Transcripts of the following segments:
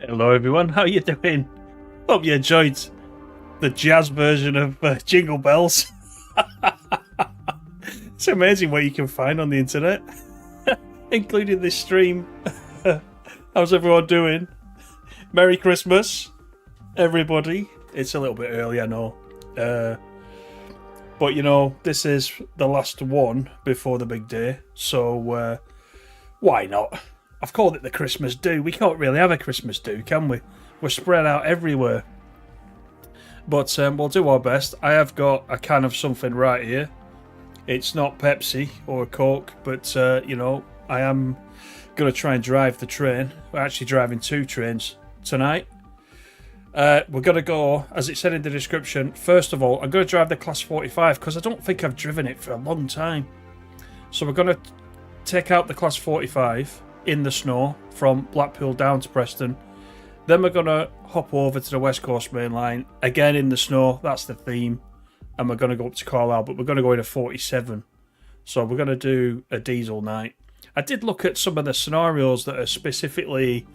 Hello everyone, how you doing? Hope you enjoyed the jazz version of Jingle Bells. It's amazing what you can find on the internet, including this stream. How's everyone doing? Merry Christmas, everybody. It's a little bit early, I know. But you know, this is the last one before the big day, so why not? I've called it the Christmas do. We can't really have a Christmas do, can we? We're spread out everywhere. But we'll do our best. I have got a can of something right here. It's not Pepsi or a Coke, but you know, I am going to try and drive the train. We're actually driving 2 trains tonight. We're going to go, as it said in the description, first of all, I'm going to drive the Class 45 because I don't think I've driven it for a long time. So we're going to take out the Class 45 in the snow from Blackpool down to Preston. Then we're going to hop over to the West Coast Main Line, again in the snow, that's the theme. And we're going to go up to Carlisle, but we're going to go in a 47. So we're going to do a diesel night. I did look at some of the scenarios that are specifically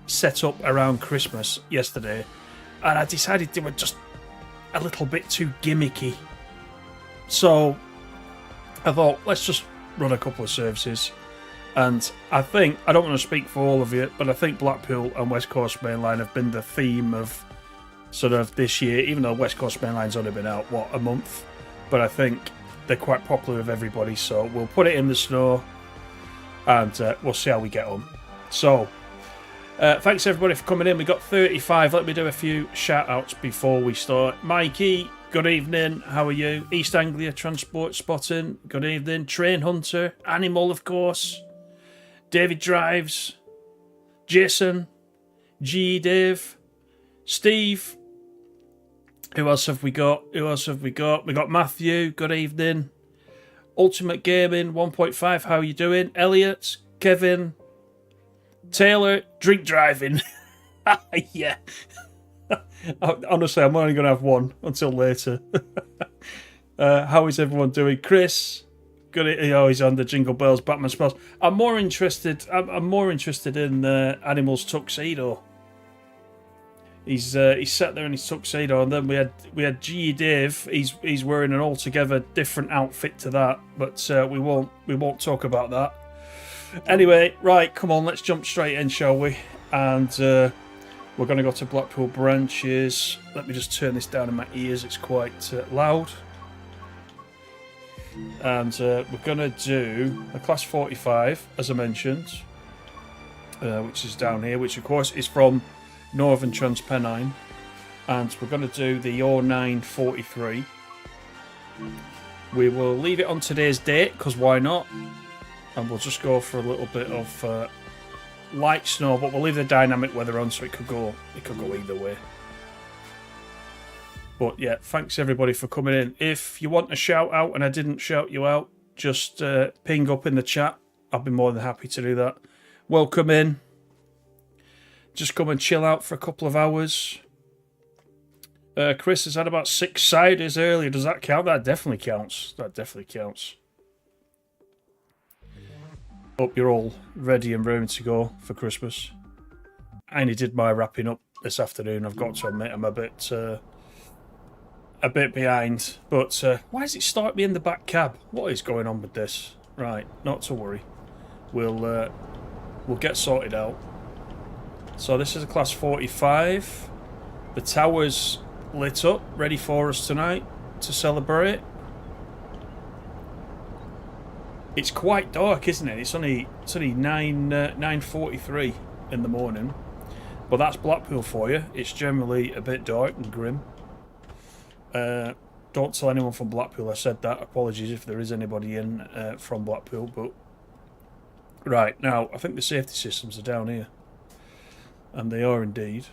set up around Christmas yesterday, and I decided they were just a little bit too gimmicky. So I thought, let's just run a couple of services. And I think, I don't want to speak for all of you, but I think Blackpool and West Coast Main Line have been the theme of sort of this year, even though West Coast Main Line's only been out, what, a month? But I think they're quite popular with everybody, so we'll put it in the snow and we'll see how we get on. So, thanks everybody for coming in. We got 35. Let me do a few shout outs before we start. Mikey, good evening. How are you? East Anglia Transport Spotting, good evening. Train Hunter, Animal, of course. David Drives, Jason, G. Dave, Steve. Who else have we got? We got Matthew, good evening. Ultimate Gaming 1.5, how are you doing? Elliot, Kevin, Taylor, drink driving. Yeah. Honestly, I'm only going to have one until later. How is everyone doing? Chris, good. He's on the Jingle Bells, Batman spells. I'm more interested in Animal's tuxedo. He's sat there in his tuxedo, and then we had G. Dave. He's wearing an altogether different outfit to that, but we won't talk about that. Anyway, right, come on, let's jump straight in, shall we? And we're going to go to Blackpool branches. Let me just turn this down in my ears. It's quite loud. And we're going to do a Class 45, as I mentioned, which is down here, which of course is from Northern Transpennine. And we're going to do the 0943. We will leave it on today's date, because why not? And we'll just go for a little bit of light snow, but we'll leave the dynamic weather on, so it could go either way. But yeah, thanks everybody for coming in. If you want a shout out and I didn't shout you out, just ping up in the chat. I'll be more than happy to do that. Welcome in. Just come and chill out for a couple of hours. Chris has had about 6 ciders earlier. Does that count? That definitely counts. Hope you're all ready and raring to go for Christmas. I only did my wrapping up this afternoon. I've got to admit I'm a bit behind. But why does it start me in the back cab? What is going on with this? Right, not to worry. We'll get sorted out. So this is a Class 45. The tower's lit up, ready for us tonight to celebrate. It's quite dark, isn't it? It's only 9:43 in the morning, but that's Blackpool for you. It's generally a bit dark and grim. Don't tell anyone from Blackpool I said that. Apologies if there is anybody in from Blackpool. But right now, I think the safety systems are down here, and they are indeed.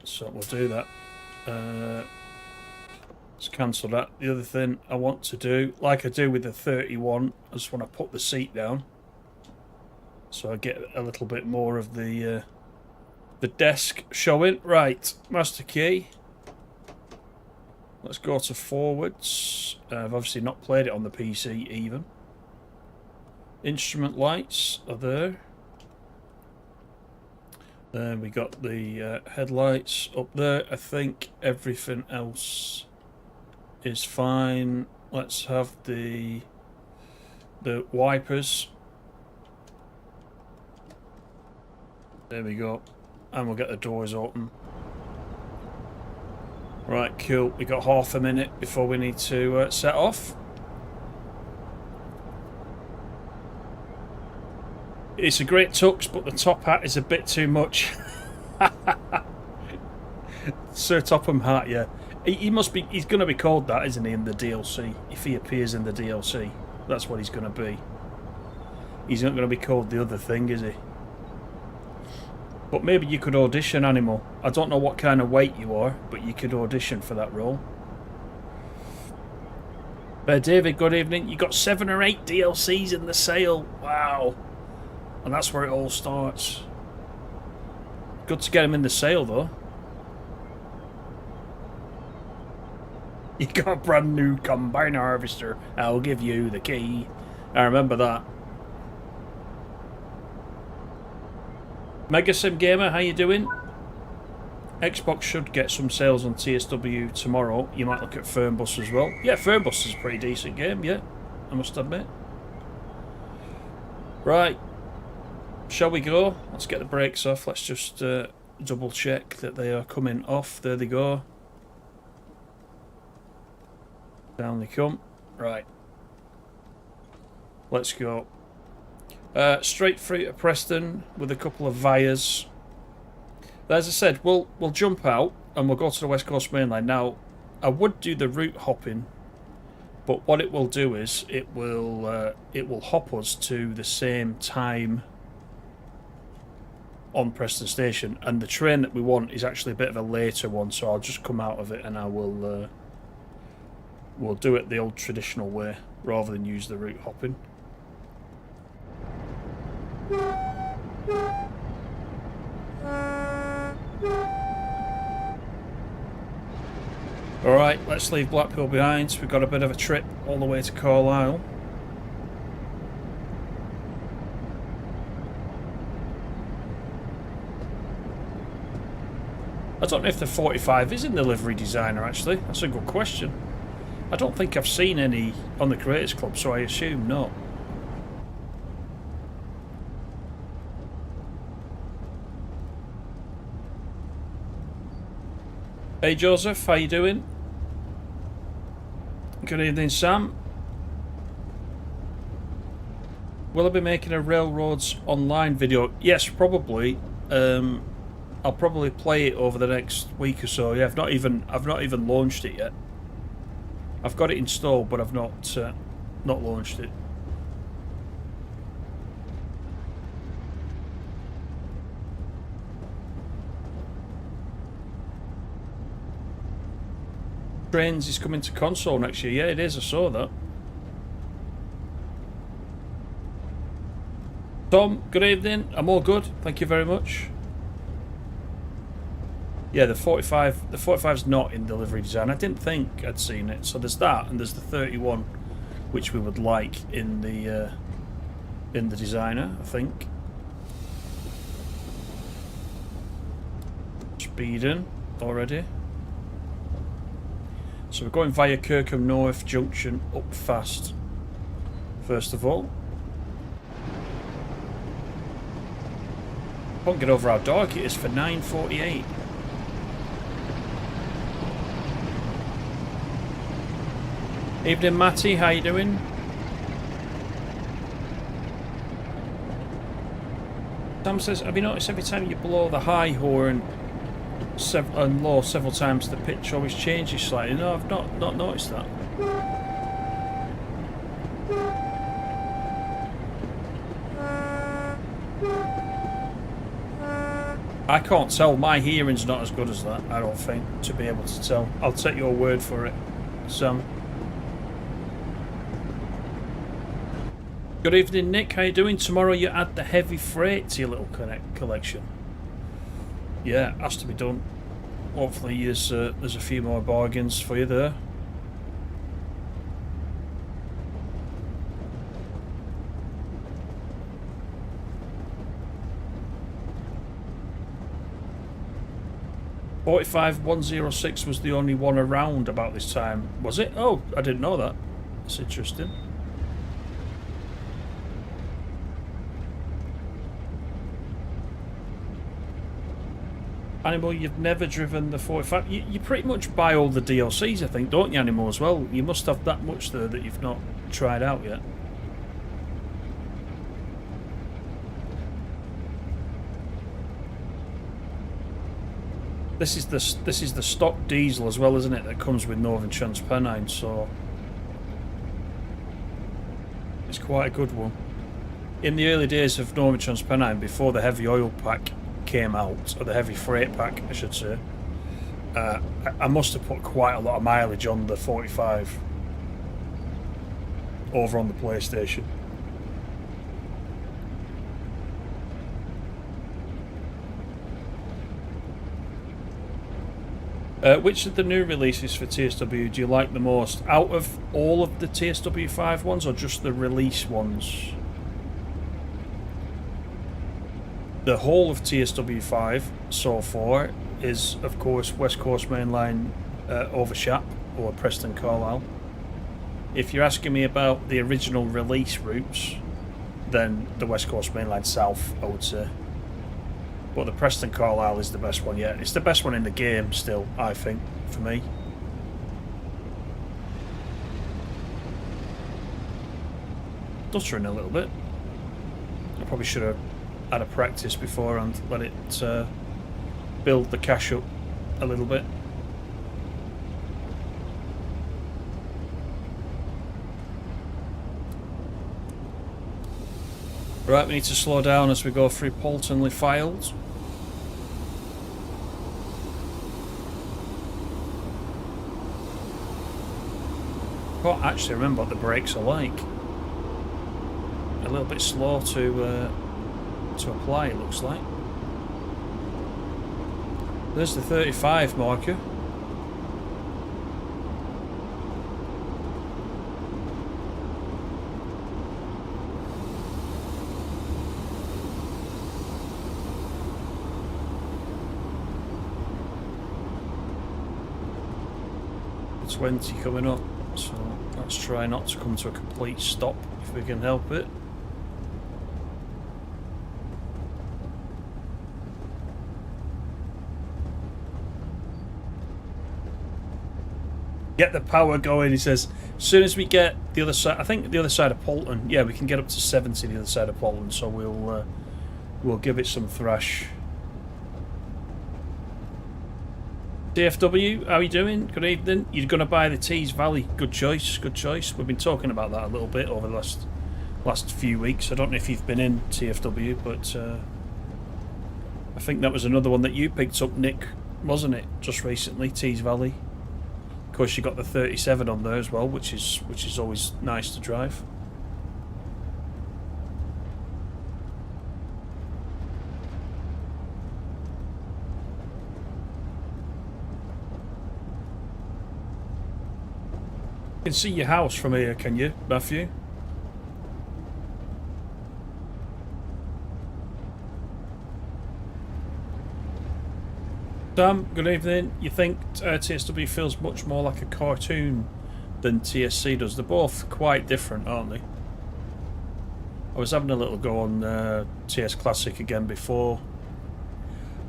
So we'll do that. Let's cancel that. The other thing I want to do, like I do with the 31, I just want to put the seat down, so I get a little bit more of the desk showing. Right, master key. Let's go to forwards. I've obviously not played it on the PC even. Instrument lights are there. Then we got the headlights up there. I think everything else is fine. Let's have the wipers. There we go. And we'll get the doors open. Right, cool. We got half a minute before we need to set off. It's a great tux, but the top hat is a bit too much. Sir Topham hat, yeah. He must be. He's going to be called that, isn't he, in the DLC? If he appears in the DLC, that's what he's going to be. He's not going to be called the other thing, is he? But maybe you could audition, Animal. I don't know what kind of weight you are, but you could audition for that role. David, good evening. You got 7 or 8 DLCs in the sale. Wow. And that's where it all starts. Good to get them in the sale, though. You got a brand new combine harvester. I'll give you the key. I remember that. Megasim Gamer, how you doing? Xbox should get some sales on TSW tomorrow. You might look at Fernbus as well. Yeah, Fernbus is a pretty decent game, yeah. I must admit. Right. Shall we go? Let's get the brakes off. Let's just double check that they are coming off. There they go. Down they come. Right. Let's go. Straight through to Preston with a couple of vias. As I said, we'll jump out and we'll go to the West Coast Main Line. Now, I would do the route hopping, but what it will do is it will hop us to the same time on Preston Station, and the train that we want is actually a bit of a later one, so I'll just come out of it and I will we'll do it the old traditional way rather than use the route hopping. Alright, let's leave Blackpool behind. We've got a bit of a trip all the way to Carlisle. I don't know if the 45 is in the livery designer, actually. That's a good question. I don't think I've seen any on the Creators Club, so I assume not. Hey Joseph, how you doing? Good evening, Sam. Will I be making a Railroads Online video? Yes, probably. I'll probably play it over the next week or so. Yeah, I've not even launched it yet. I've got it installed, but I've not launched it. Trains is coming to console next year. Yeah, it is. I saw that. Tom, good evening. I'm all good. Thank you very much. Yeah, the 45. The 45's not in delivery design. I didn't think I'd seen it. So there's that, and there's the 31, which we would like in the designer, I think. Speeding already. So we're going via Kirkham North Junction up fast. First of all. Can't get over how dark it is for 9:48. Evening, Matty. How you doing? Sam says, have you noticed every time you blow the high horn and low several times, the pitch always changes slightly? No, I've not noticed that. I can't tell. My hearing's not as good as that, I don't think, to be able to tell. I'll take your word for it, Sam. Good evening, Nick. How you doing? Tomorrow you add the heavy freight to your little collection. Yeah, it has to be done. Hopefully there's a few more bargains for you there. 45106 was the only one around about this time, was it? Oh, I didn't know that. That's interesting. Animal, you've never driven the 45. You pretty much buy all the DLCs, I think, don't you, Animal, as well? You must have that much there that you've not tried out yet. This is the stock diesel as well, isn't it? That comes with Northern Transpennine, so it's quite a good one. In the early days of Northern Transpennine, before the heavy oil pack came out, or the heavy freight pack, I should say, I must have put quite a lot of mileage on the 45 over on the PlayStation. Which of the new releases for TSW do you like the most? Out of all of the TSW 5 ones, or just the release ones? The whole of TSW 5 so far is, of course, West Coast Mainline over Shap, or Preston Carlisle. If you're asking me about the original release routes, then the West Coast Mainline South, I would say. But the Preston Carlisle is the best one yet. It's the best one in the game still, I think, for me. Stuttering a little bit. I probably should have had a practice before and let it build the cache up a little bit. Right, we need to slow down as we go through Poltonley Files. I can't actually remember what the brakes are like. A little bit slow to apply, it looks like. There's the 35 marker. The 20 coming up, so let's try not to come to a complete stop if we can help it. Get the power going, he says. As soon as we get the other side, I think the other side of Polton, yeah, we can get up to 70 the other side of Polton, so we'll give it some thrash. DFW, how are you doing? Good evening. You're going to buy the Tees Valley. Good choice, good choice. We've been talking about that a little bit over the last few weeks. I don't know if you've been in TFW, but I think that was another one that you picked up, Nick, wasn't it? Just recently, Tees Valley. Of course, you got the 37 on there as well, which is always nice to drive. You can see your house from here, can you, Matthew? Sam, good evening. You think TSW feels much more like a cartoon than TSC does? They're both quite different, aren't they? I was having a little go on TS Classic again before.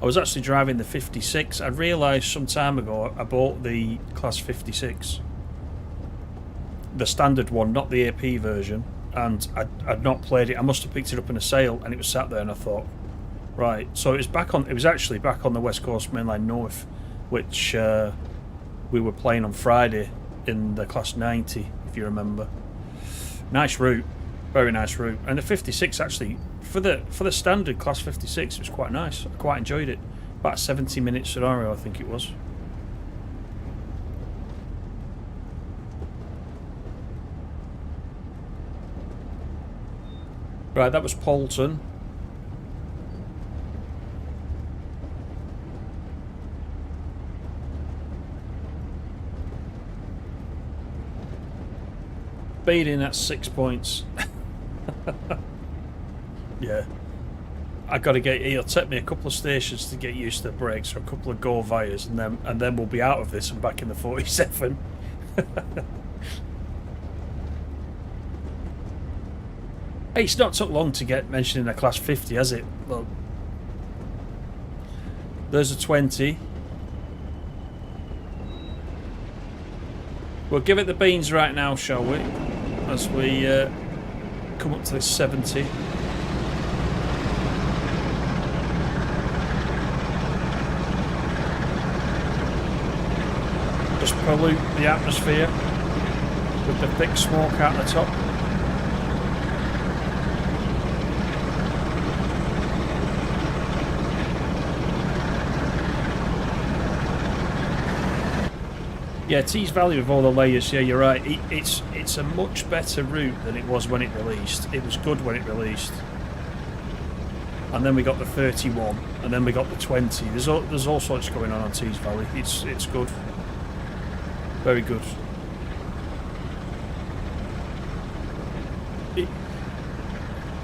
I was actually driving the 56. I realised some time ago I bought the Class 56. The standard one, not the AP version, and I'd not played it. I must have picked it up in a sale and it was sat there and I thought, right, so it was actually back on the West Coast Mainline North, which we were playing on Friday in the Class 90, if you remember. Nice route, very nice route. And the 56 actually, for the standard Class 56, it was quite nice. I quite enjoyed it. About a 70-minute scenario, I think it was. Right, that was Polton. Speeding at 6 points. Yeah. I got to get. It'll take me a couple of stations to get used to the brakes, or a couple of go vias, and then we'll be out of this and back in the 47. Hey, it's not took long to get mentioned in a class 50, has it? Look, there's a 20. We'll give it the beans right now, shall we? As we come up to this 70. Just pollute the atmosphere with the thick smoke out the top. Yeah, Tees Valley with all the layers, yeah, you're right. It's a much better route than it was when it released. It was good when it released. And then we got the 31, and then we got the 20. There's all sorts going on Tees Valley. It's good. Very good.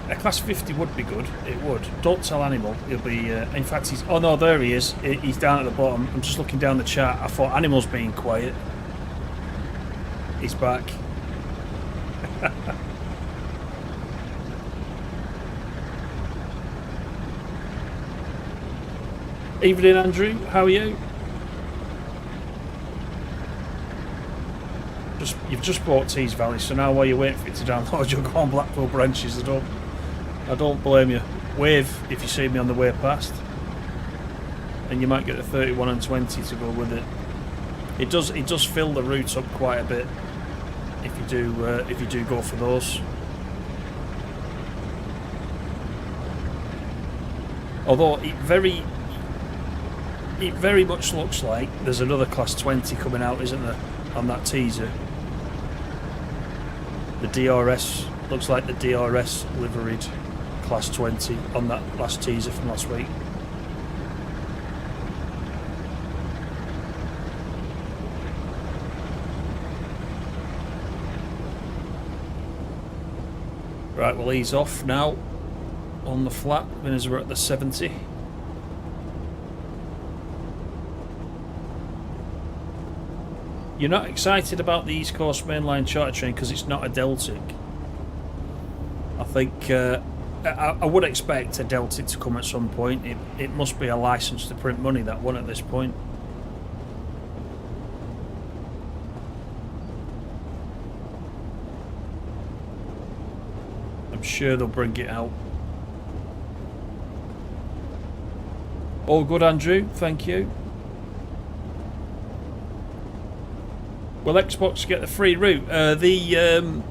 A class 50 would be good. It would. Don't tell Animal. He'll be. In fact, he's. Oh no, there he is. He's down at the bottom. I'm just looking down the chat. I thought Animal's being quiet. He's back. Evening, Andrew. How are you? You've just bought Tees Valley, so now while you're waiting for it to download, you'll go on Blackpool branches. I don't blame you. Wave if you see me on the way past, and you might get the 31 and 20 to go with it. It does fill the route up quite a bit if you do go for those. Although it very much looks like there's another class 20 coming out, isn't there, on that teaser? The DRS looks like the DRS liveried class 20 on that last teaser from last week. Right, we'll ease off now on the flat as we're at the 70. You're not excited about the East Coast mainline charter train because it's not a Deltic. I think I would expect a Deltic to come at some point. It must be a license to print money, that one, at this point. I'm sure they'll bring it out. All good, Andrew. Thank you. Will Xbox get the free route? The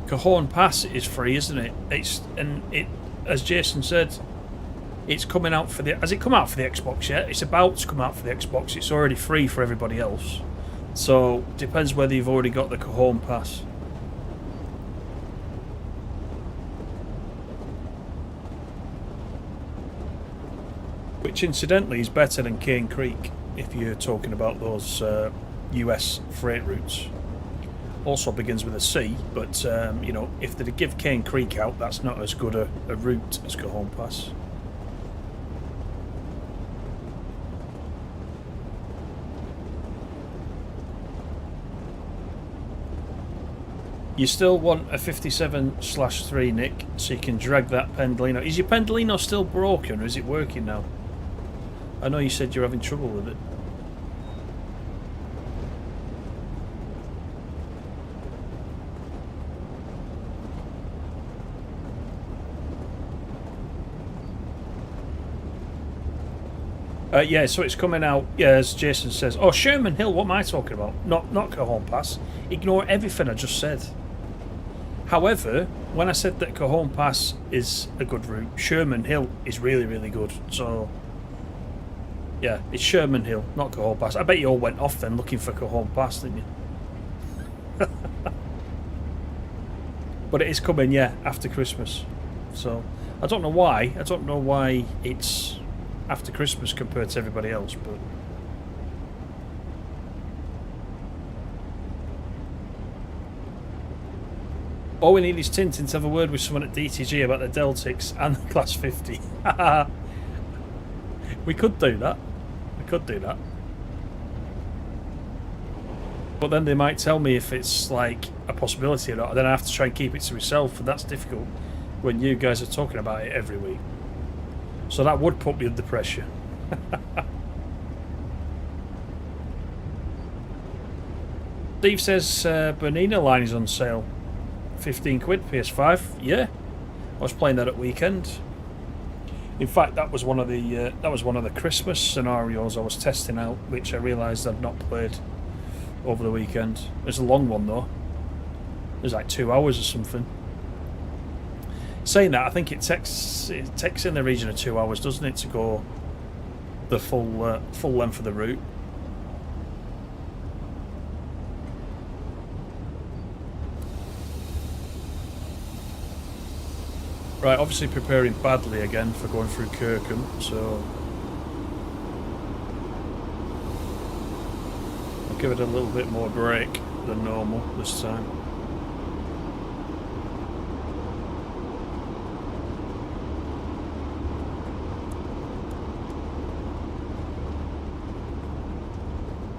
Cajon Pass is free, isn't it? It, as Jason said, it's coming out for the. Has it come out for the Xbox yet? It's about to come out for the Xbox. It's already free for everybody else. So depends whether you've already got the Cajon Pass. Which incidentally is better than Cane Creek if you're talking about those US freight routes. Also begins with a C, but you know, if they give Cane Creek out, that's not as good a route as Cajon Pass. You still want a 57/3, Nick, so you can drag that Pendolino. Is your Pendolino still broken, or is it working now? I know you said you're having trouble with it. Yeah, so it's coming out, yeah, as Jason says. Oh, Sherman Hill, what am I talking about? Not Cajon Pass. Ignore everything I just said. However, when I said that Cajon Pass is a good route, Sherman Hill is really, really good. So, yeah, it's Sherman Hill, not Cajon Pass. I bet you all went off then looking for Cajon Pass, didn't you? But it is coming, yeah, after Christmas. So, I don't know why. I don't know why it's after Christmas compared to everybody else, but All we need is Tintin to have a word with someone at DTG about the Deltics and the Class 50. We could do that. We could do that. But then they might tell me if it's like a possibility or not. Then I have to try and keep it to myself, and that's difficult when you guys are talking about it every week. So that would put me under pressure. Steve says Bernina line is on sale. 15 quid PS5. Yeah, I was playing that at weekend. In fact, that was one of the Christmas scenarios I was testing out, which I realised I'd not played over the weekend. It was a long one though. It was like 2 hours or something. Saying that, I think it takes in the region of 2 hours, doesn't it, to go the full length of the route. Right, obviously preparing badly again for going through Kirkham, so I'll give it a little bit more break than normal this time.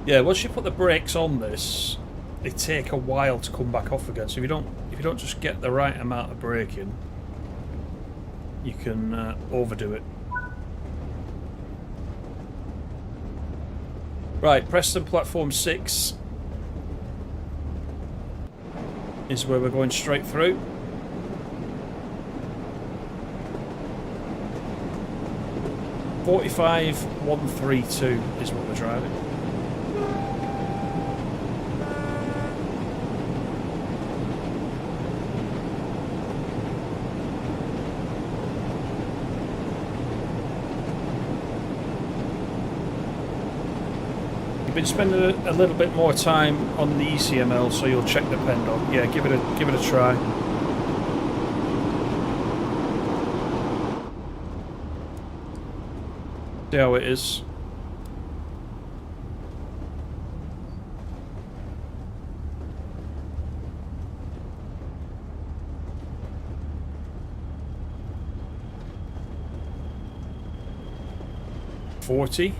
Yeah, once you put the brakes on this, they take a while to come back off again. So if you don't just get the right amount of braking, you can overdo it. Right, Preston platform 6 is where we're going straight through. .45.132 is what we're driving. Been spending a little bit more time on the ECML, so you'll check the pen dog. Yeah, give it a try. See how it is. .40.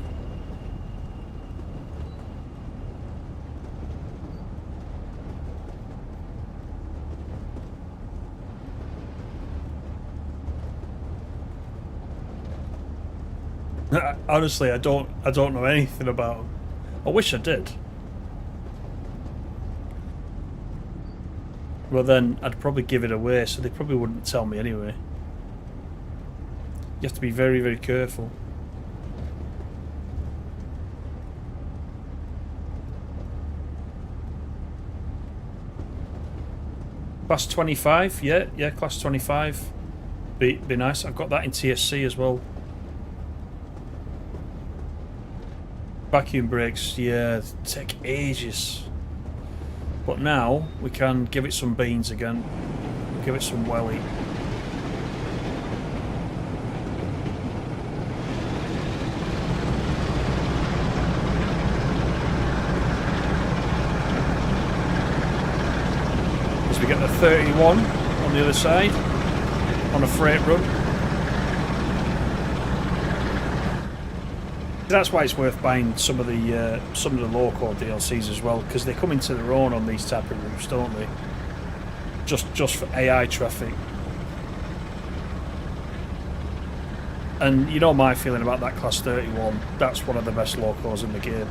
Honestly, I don't know anything about them. I wish I did. Well, then I'd probably give it away, so they probably wouldn't tell me anyway. You have to be very, very careful. Class 25, yeah, class 25. Be nice. I've got that in TSC as well. Vacuum brakes, yeah, take ages. But now we can give it some beans again. Give it some welly. As we get the 31 on the other side on a freight run. That's why it's worth buying some of the low-code DLCs as well, because they come into their own on these type of routes, don't they? Just for AI traffic. And you know my feeling about that class 31. That's one of the best low-codes in the game.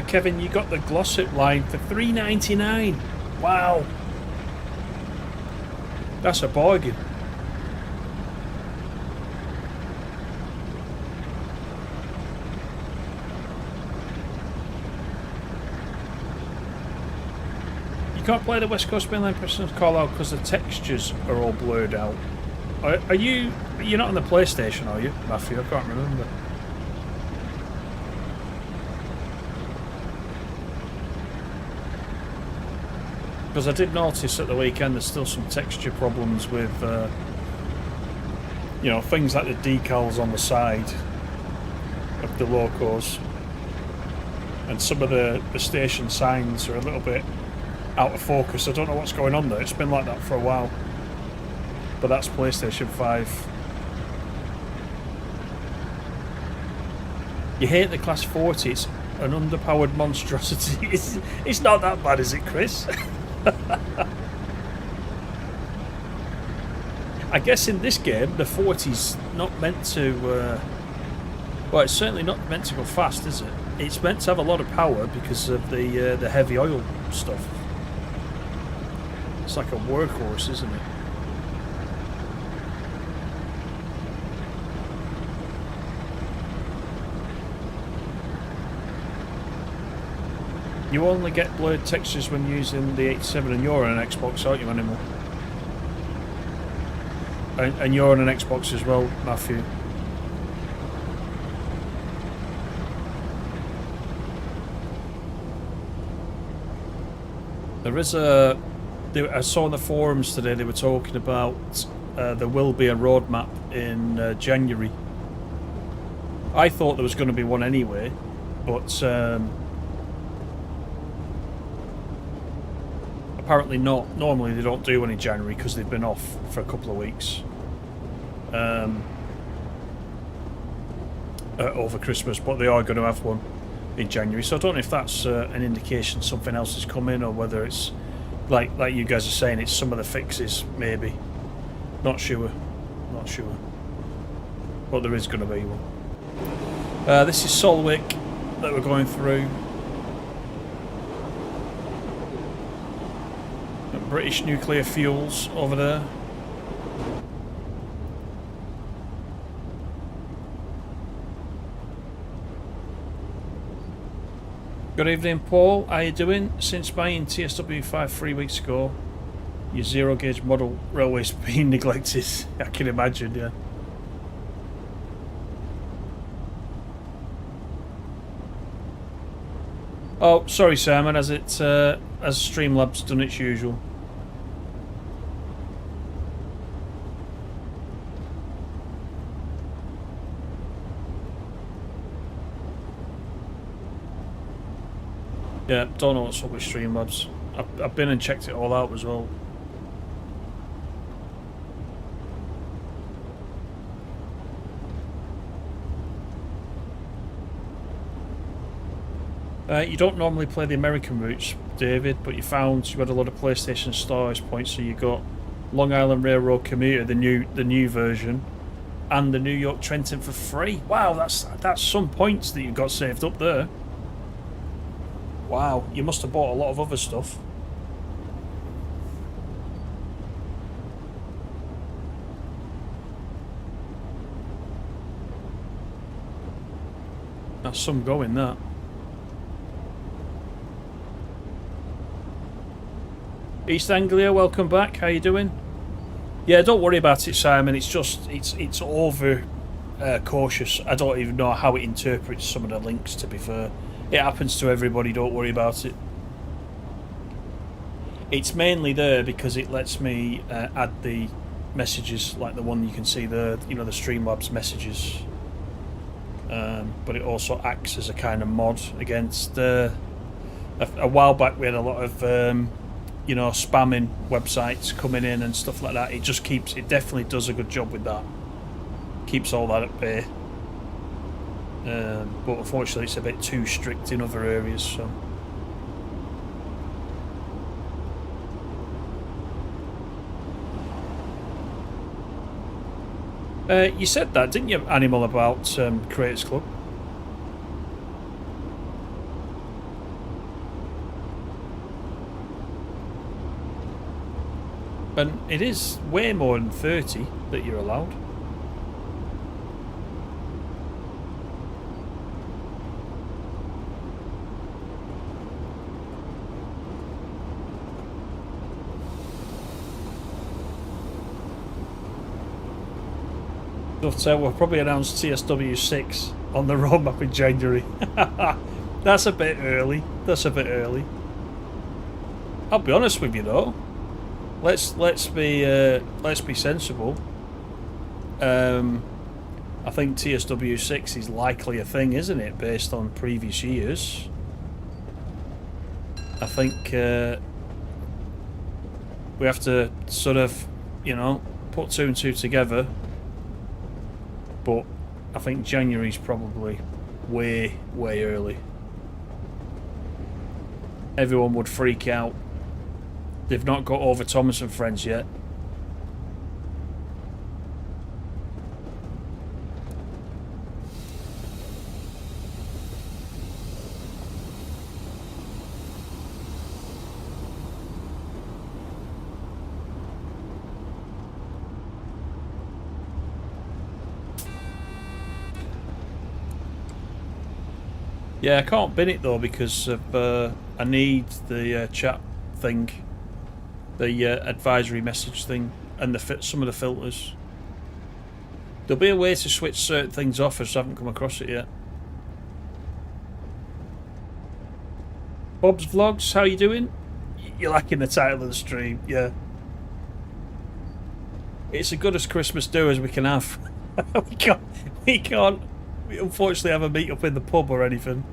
Kevin, you got the Glossip line for $3.99. Wow, that's a bargain. You can't play the West Coast Mainline Preston Carlisle because the textures are all blurred out. You're not on the PlayStation, are you, Matthew? I can't remember. Because I did notice at the weekend there's still some texture problems with You know, things like the decals on the side of the locos, and some of the station signs are a little bit out of focus. I don't know what's going on there. It's been like that for a while. But that's PlayStation 5. You hate the Class 40. It's an underpowered monstrosity. It's not that bad, is it, Chris? I guess in this game, the 40's not meant to... well, it's certainly not meant to go fast, is it? It's meant to have a lot of power because of the heavy oil stuff. It's like a workhorse, isn't it? You only get blurred textures when using the 87, and you're on an Xbox, aren't you, Animal? And you're on an Xbox as well, Matthew. There is I saw on the forums today they were talking about there will be a roadmap in January. I thought there was going to be one anyway, but apparently not. Normally they don't do one in January because they've been off for a couple of weeks over Christmas, but they are going to have one in January. So I don't know if that's an indication something else is coming, or whether it's like you guys are saying, it's some of the fixes, maybe. Not sure. But there is going to be one. This is Solwick that we're going through. British nuclear fuels over there. Good evening, Paul. How you doing? Since buying TSW5 3 weeks ago, your zero gauge model railway's been neglected. I can imagine, yeah. Oh, sorry, Simon. Has Streamlabs done its usual? Yeah, don't know what's up with Streamlabs. I've been and checked it all out as well. You don't normally play the American routes, David, but you found you had a lot of PlayStation Stars points, so you got Long Island Railroad Commuter, the new version, and the New York Trenton for free. Wow, that's some points that you got saved up there. Wow, you must have bought a lot of other stuff. That's some going, that. East Anglia, welcome back. How you doing? Yeah, don't worry about it, Simon. It's just it's over cautious. I don't even know how it interprets some of the links, to be fair. It happens to everybody, don't worry about it. It's mainly there because it lets me add the messages, like the one you can see there, you know, the Streamlabs messages. But it also acts as a kind of mod against... a while back we had a lot of, you know, spamming websites coming in and stuff like that. It definitely does a good job with that. Keeps all that at bay. But unfortunately it's a bit too strict in other areas, so... you said that, didn't you, Animal, about Creators Club? And it is way more than 30 that you're allowed. We'll probably announce TSW6 on the roadmap in January. That's a bit early. I'll be honest with you though. Let's be sensible. I think TSW6 is likely a thing, isn't it, based on previous years? I think we have to sort of, put two and two together. But I think January's probably way, way early. Everyone would freak out. They've not got over Thomas and friends yet. Yeah, I can't bin it though because of, I need the chat thing, the advisory message thing, and some of the filters. There'll be a way to switch certain things off. I just haven't come across it yet. Bob's Vlogs, how you doing? You're liking the title of the stream, yeah. It's as good as Christmas do as we can have. we can't unfortunately have a meet up in the pub or anything.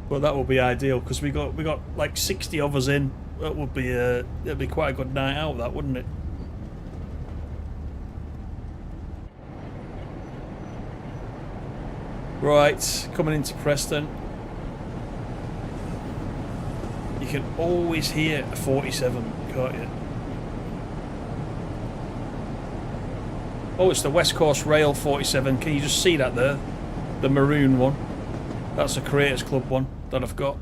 But that would be ideal because we got like 60 of us in. That would be it'd be quite a good night out, that, wouldn't it? Right, coming into Preston. You can always hear a 47, can't you? Oh, it's the West Coast Rail 47. Can you just see that there? The maroon one. That's a Creators Club one that I've got.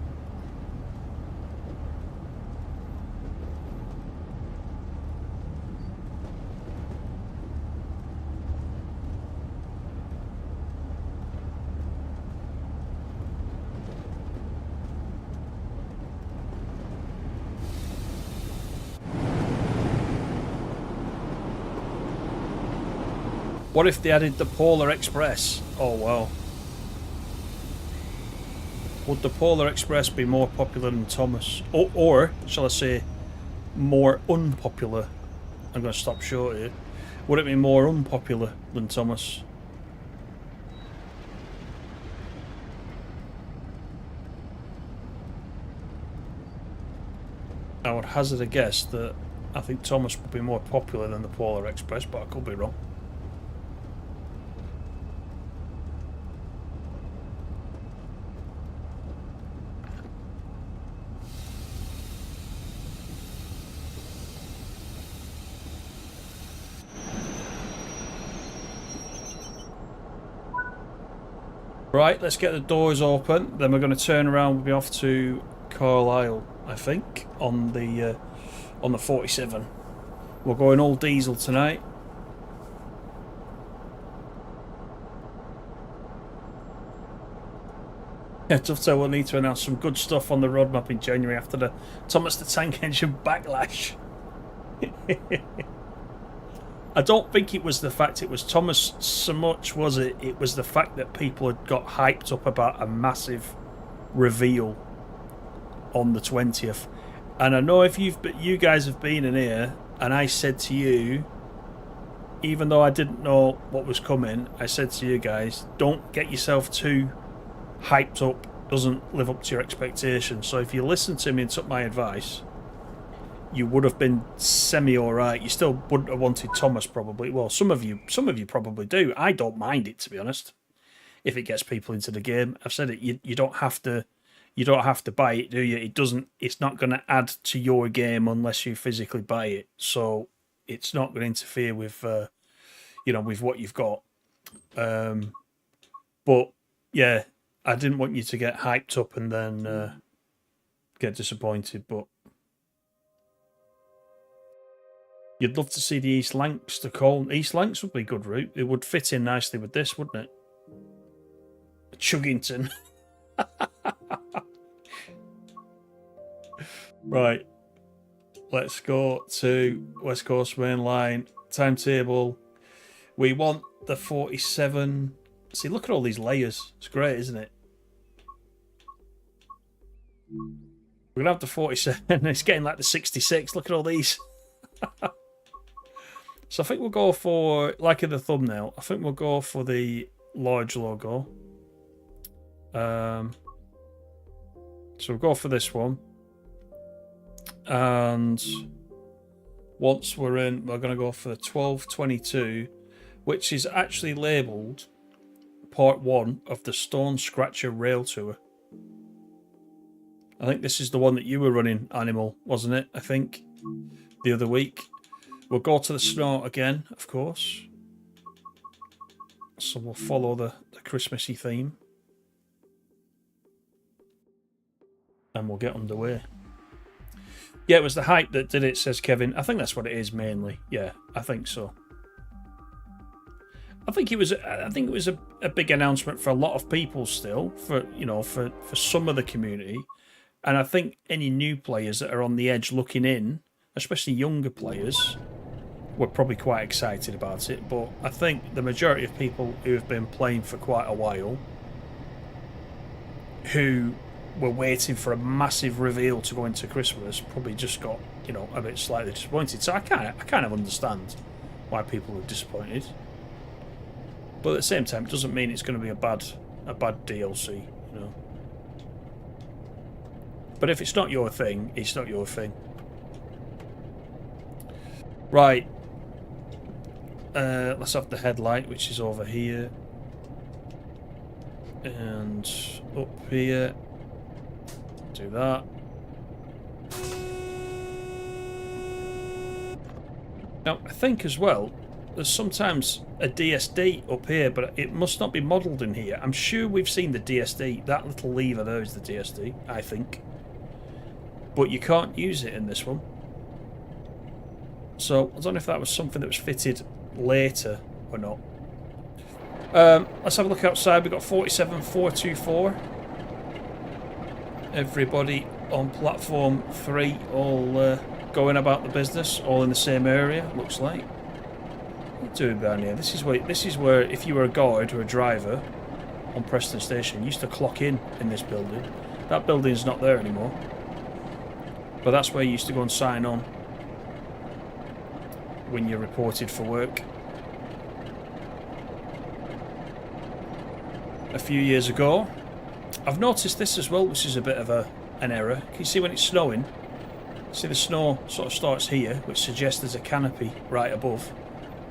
What if they added the Polar Express? Oh, wow. Would the Polar Express be more popular than Thomas? Or shall I say, more unpopular? I'm going to stop short here. Would it be more unpopular than Thomas? I would hazard a guess that I think Thomas would be more popular than the Polar Express, but I could be wrong. Right, let's get the doors open. Then we're going to turn around. We'll be off to Carlisle, I think, on the 47. We're going all diesel tonight. Yeah, Tufto will need to announce some good stuff on the roadmap in January after the Thomas the Tank Engine backlash. I don't think it was the fact it was Thomas so much, was it? It was the fact that people had got hyped up about a massive reveal on the 20th. And I know if you guys have been in here, and I said to you, even though I didn't know what was coming, I said to you guys, don't get yourself too hyped up, doesn't live up to your expectations. So if you listened to me and took my advice, you would have been semi alright. You still wouldn't have wanted Thomas probably. Well, some of you probably do. I don't mind it, to be honest. If it gets people into the game. I've said it, you don't have to buy it, do you? It's not going to add to your game unless you physically buy it. So it's not going to interfere with with what you've got. But yeah, I didn't want you to get hyped up and then get disappointed, but you'd love to see the East Lancs to Colne. East Lancs would be a good route. It would fit in nicely with this, wouldn't it? Chuggington. Right. Let's go to West Coast Main Line. Timetable. We want the 47. See, look at all these layers. It's great, isn't it? We're going to have the 47. It's getting like the 66. Look at all these. So I think we'll go for, like in the thumbnail, I think we'll go for the large logo. So we'll go for this one. And once we're in, we're going to go for the 1222, which is actually labelled part 1 of the Stone Scratcher Rail Tour. I think this is the one that you were running, Animal, wasn't it? I think the other week. We'll go to the snow again, of course. So we'll follow the Christmassy theme. And we'll get underway. Yeah, it was the hype that did it, says Kevin. I think that's what it is mainly. Yeah, I think so. I think it was a big announcement for a lot of people still, for some of the community. And I think any new players that are on the edge looking in, especially younger players, were probably quite excited about it. But I think the majority of people who have been playing for quite a while, who were waiting for a massive reveal to go into Christmas, probably just got, a bit slightly disappointed. So I kind of understand why people are disappointed. But at the same time, it doesn't mean it's going to be a bad DLC, But if it's not your thing, it's not your thing. Right. Let's have the headlight, which is over here. And up here. Do that. Now, I think as well, there's sometimes a DSD up here, but it must not be modelled in here. I'm sure we've seen the DSD. That little lever there is the DSD, I think. But you can't use it in this one. So, I don't know if that was something that was fitted later or not. Let's have a look outside. We've got 47424. Everybody on platform 3 all going about the business, all in the same area, looks like. What are you doing down here? This is where if you were a guard or a driver on Preston Station, you used to clock in this building. That building's not there anymore. But that's where you used to go and sign on when you reported for work. A few years ago, I've noticed this as well, which is a bit of an error. Can you see when it's snowing? See the snow sort of starts here, which suggests there's a canopy right above.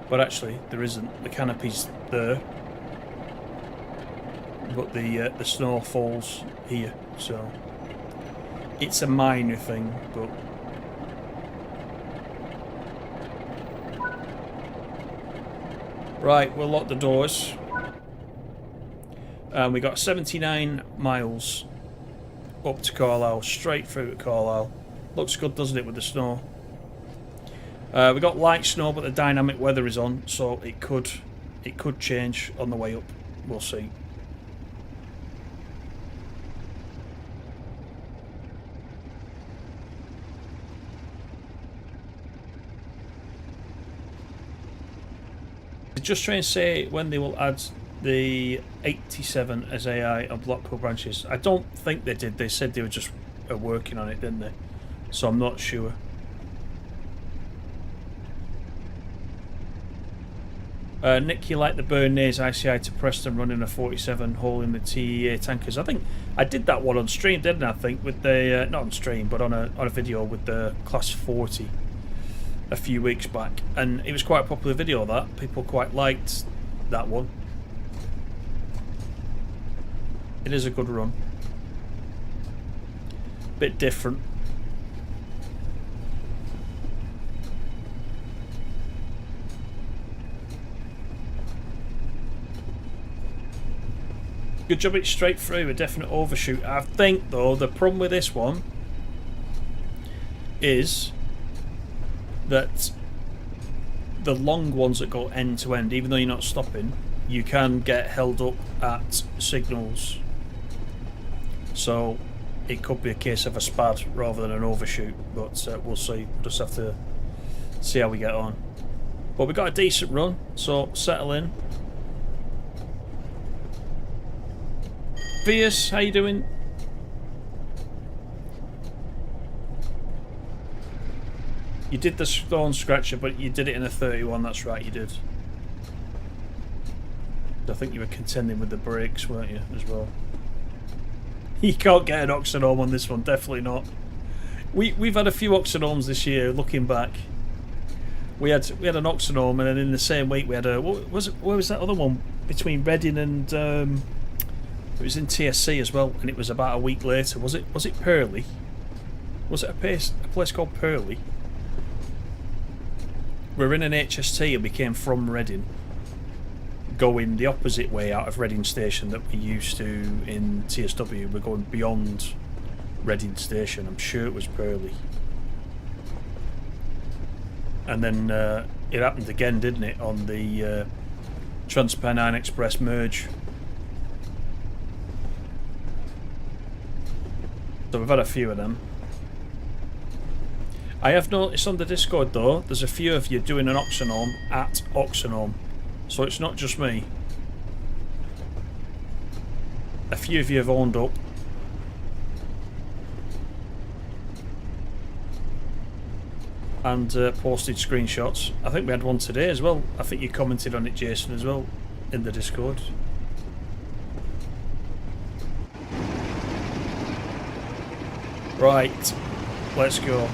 But actually, there isn't. The canopy's there. But the snow falls here, so it's a minor thing, but right, we'll lock the doors. And we got 79 miles up to Carlisle, straight through to Carlisle. Looks good, doesn't it, with the snow? We got light snow, but the dynamic weather is on, so it could change on the way up. We'll see. Just trying to say when they will add the 87 as AI on Blackpool branches. I don't think they did. They said they were just working on it, didn't they? So I'm not sure. Nick, you like the Bernays ICI to Preston running a 47 hole in the TEA tankers? I think I did that one on stream, didn't I? I think with the not on stream, but on a video with the Class 40 a few weeks back, and it was quite a popular video. That people quite liked that one. It is a good run. Bit different. Good job, it's straight through, a definite overshoot. I think, though, the problem with this one is that the long ones that go end to end, even though you're not stopping, you can get held up at signals. So it could be a case of a spad rather than an overshoot, but we'll see. We'll just have to see how we get on. But we got a decent run, so settle in. Vias, how you doing? You did the stone scratcher, but you did it in a 31. That's right, you did. I think you were contending with the brakes, weren't you, as well? You can't get an Oxenholme on this one, definitely not. We've had a few Oxenholmes this year. Looking back, we had an Oxenholme, and then in the same week we had a where was that other one between Reading and it was in TSC as well, and it was about a week later. Was it Purley? Was it a place called Purley? We're in an HST and we came from Reading, going the opposite way out of Reading Station that we used to in TSW. We're going beyond Reading Station. I'm sure it was Purley. And then it happened again, didn't it, on the Transpennine Express merge. So we've had a few of them. I have noticed on the Discord though, there's a few of you doing an Oxenholme at Oxenholme. So it's not just me. A few of you have owned up. And posted screenshots. I think we had one today as well. I think you commented on it, Jason, as well, in the Discord. Right, let's go.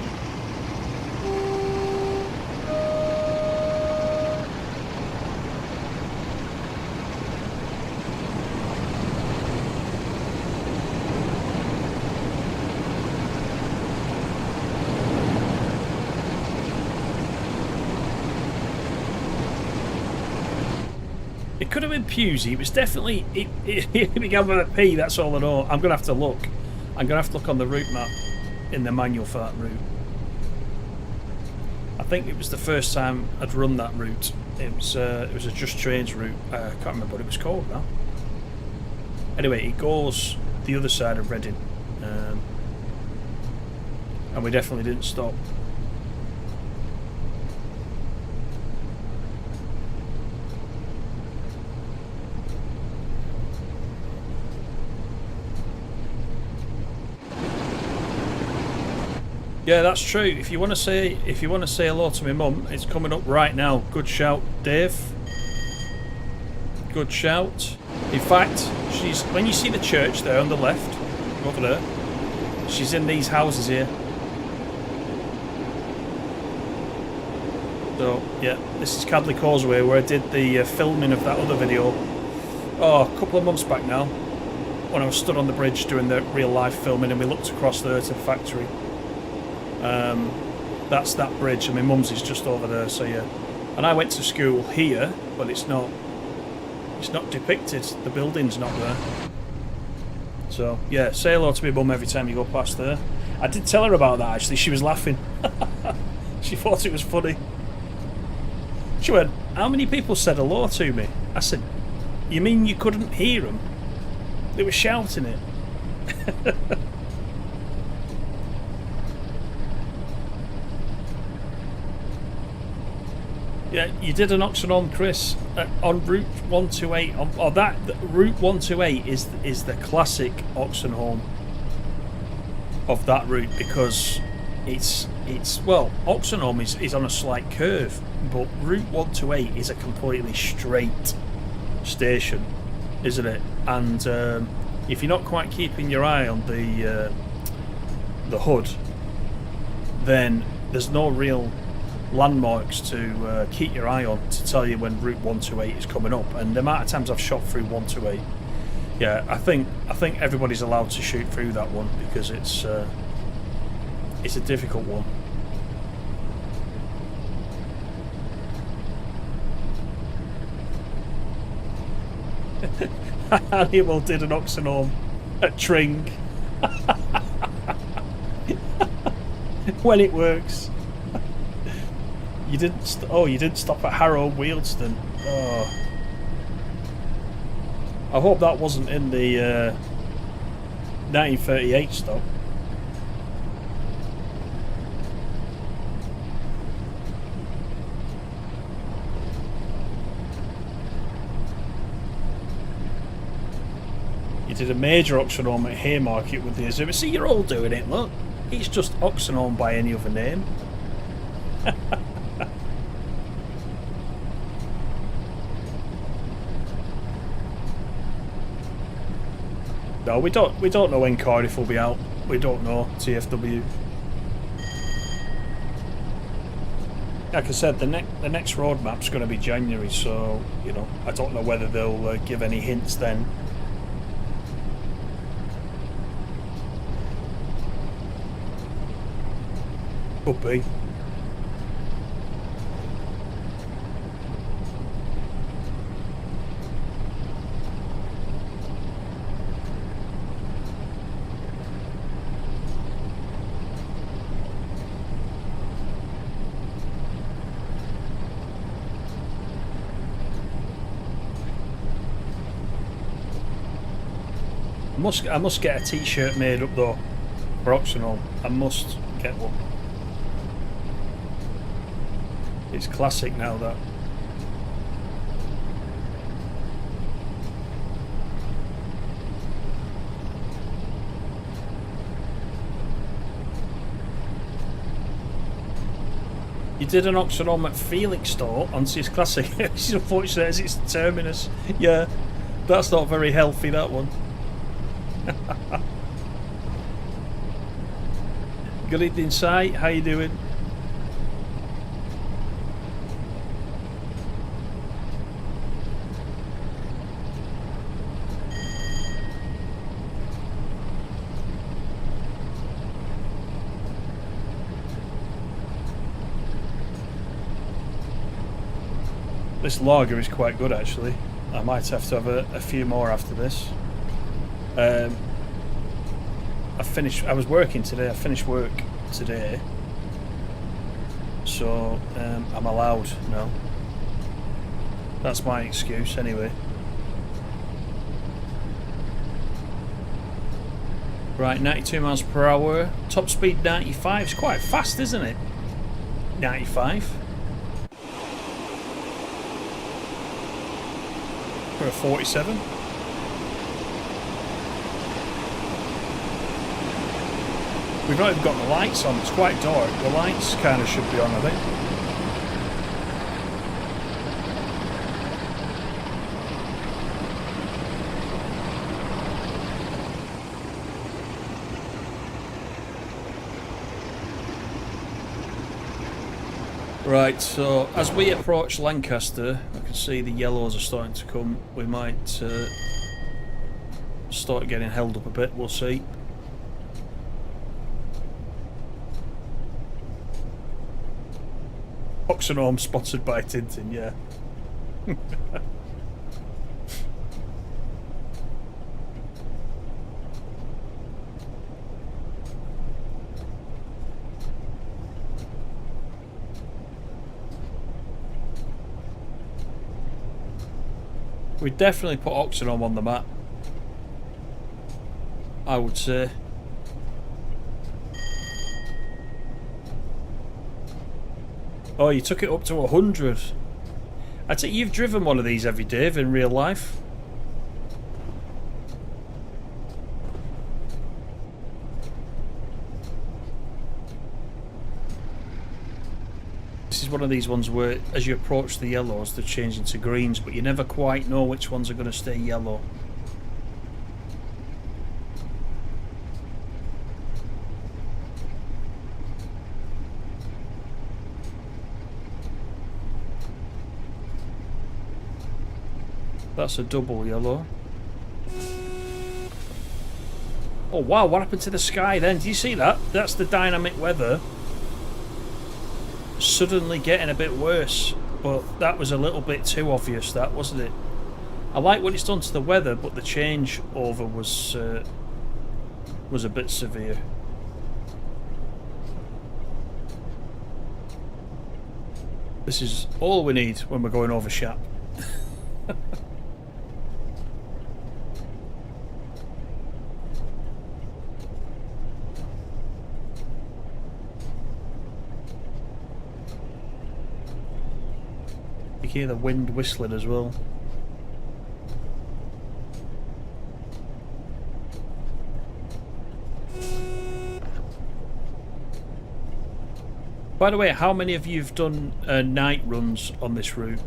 It could have been Pusey. It was definitely... It began with a P, that's all I know. I'm going to have to look. I'm going to have to look on the route map in the manual for that route. I think it was the first time I'd run that route. It was a Just Trains route. I can't remember what it was called now. Anyway, it goes the other side of Reading. And we definitely didn't stop. Yeah, that's true. If you want to say hello to my mum, it's coming up right now. Good shout, Dave. Good shout. In fact, she's when you see the church there on the left, over there, she's in these houses here. So yeah, this is Cadley Causeway where I did the filming of that other video. Oh, a couple of months back now, when I was stood on the bridge doing the real life filming, and we looked across there to the factory. That's that bridge, and my mum's is just over there. So yeah, and I went to school here, but it's not depicted. The building's not there. So yeah, say hello to my mum every time you go past there. I did tell her about that actually. She was laughing. She thought it was funny. She went, "How many people said hello to me?" I said, "You mean you couldn't hear them? They were shouting it." Yeah, you did an Oxenholme, Chris, on Route 128. Route 128 is the classic Oxenholme of that route, because it's well, Oxenholme is on a slight curve, but Route 128 is a completely straight station, isn't it? And if you're not quite keeping your eye on the hood, then there's no real landmarks to keep your eye on to tell you when Route 128 is coming up. And the amount of times I've shot through 128, yeah, I think everybody's allowed to shoot through that one, because it's a difficult one. Hannibal did an Oxenholme at Tring. When it works. You didn't. You didn't stop at Harrow Wealdstone. Oh, I hope that wasn't in the 1938 stop. You did a major Oxenholme at Haymarket with the Azuma. See, you're all doing it. Look, it's just Oxenholme by any other name. No, we don't know when Cardiff will be out. We don't know TFW. Like I said, the next roadmap's going to be January, so you know I don't know whether they'll give any hints then. Could be. I must get a t-shirt made up though for Oxenholme. I must get one. It's classic now, that. You did an Oxenholme at Felixstowe on his classic. It's unfortunate as it's terminus. Yeah, that's not very healthy, that one. Good evening, Si. How you doing? This lager is quite good, actually. I might have to have a few more after this. I was working today. I finished work today, so I'm allowed now. That's my excuse, anyway. Right, 92 miles per hour. Top speed 95. It's quite fast, isn't it? 95. For a 47. We've not even got the lights on, it's quite dark. The lights kind of should be on, I think. Right, so as we approach Lancaster, I can see the yellows are starting to come. We might start getting held up a bit, we'll see. Oxenholme sponsored by Tintin, yeah. We definitely put Oxenholme on the map, I would say. Oh, you took it up to 100. I take you've driven one of these every day in real life. This is one of these ones where as you approach the yellows they're changing to greens, but you never quite know which ones are going to stay yellow. That's a double yellow. Oh wow, what happened to the sky then? Do you see that? That's the dynamic weather suddenly getting a bit worse. But that was a little bit too obvious, that, wasn't it? I like what it's done to the weather, but the change over was a bit severe. This is all we need when we're going over Shap. You hear the wind whistling as well. By the way, how many of you have done night runs on this route?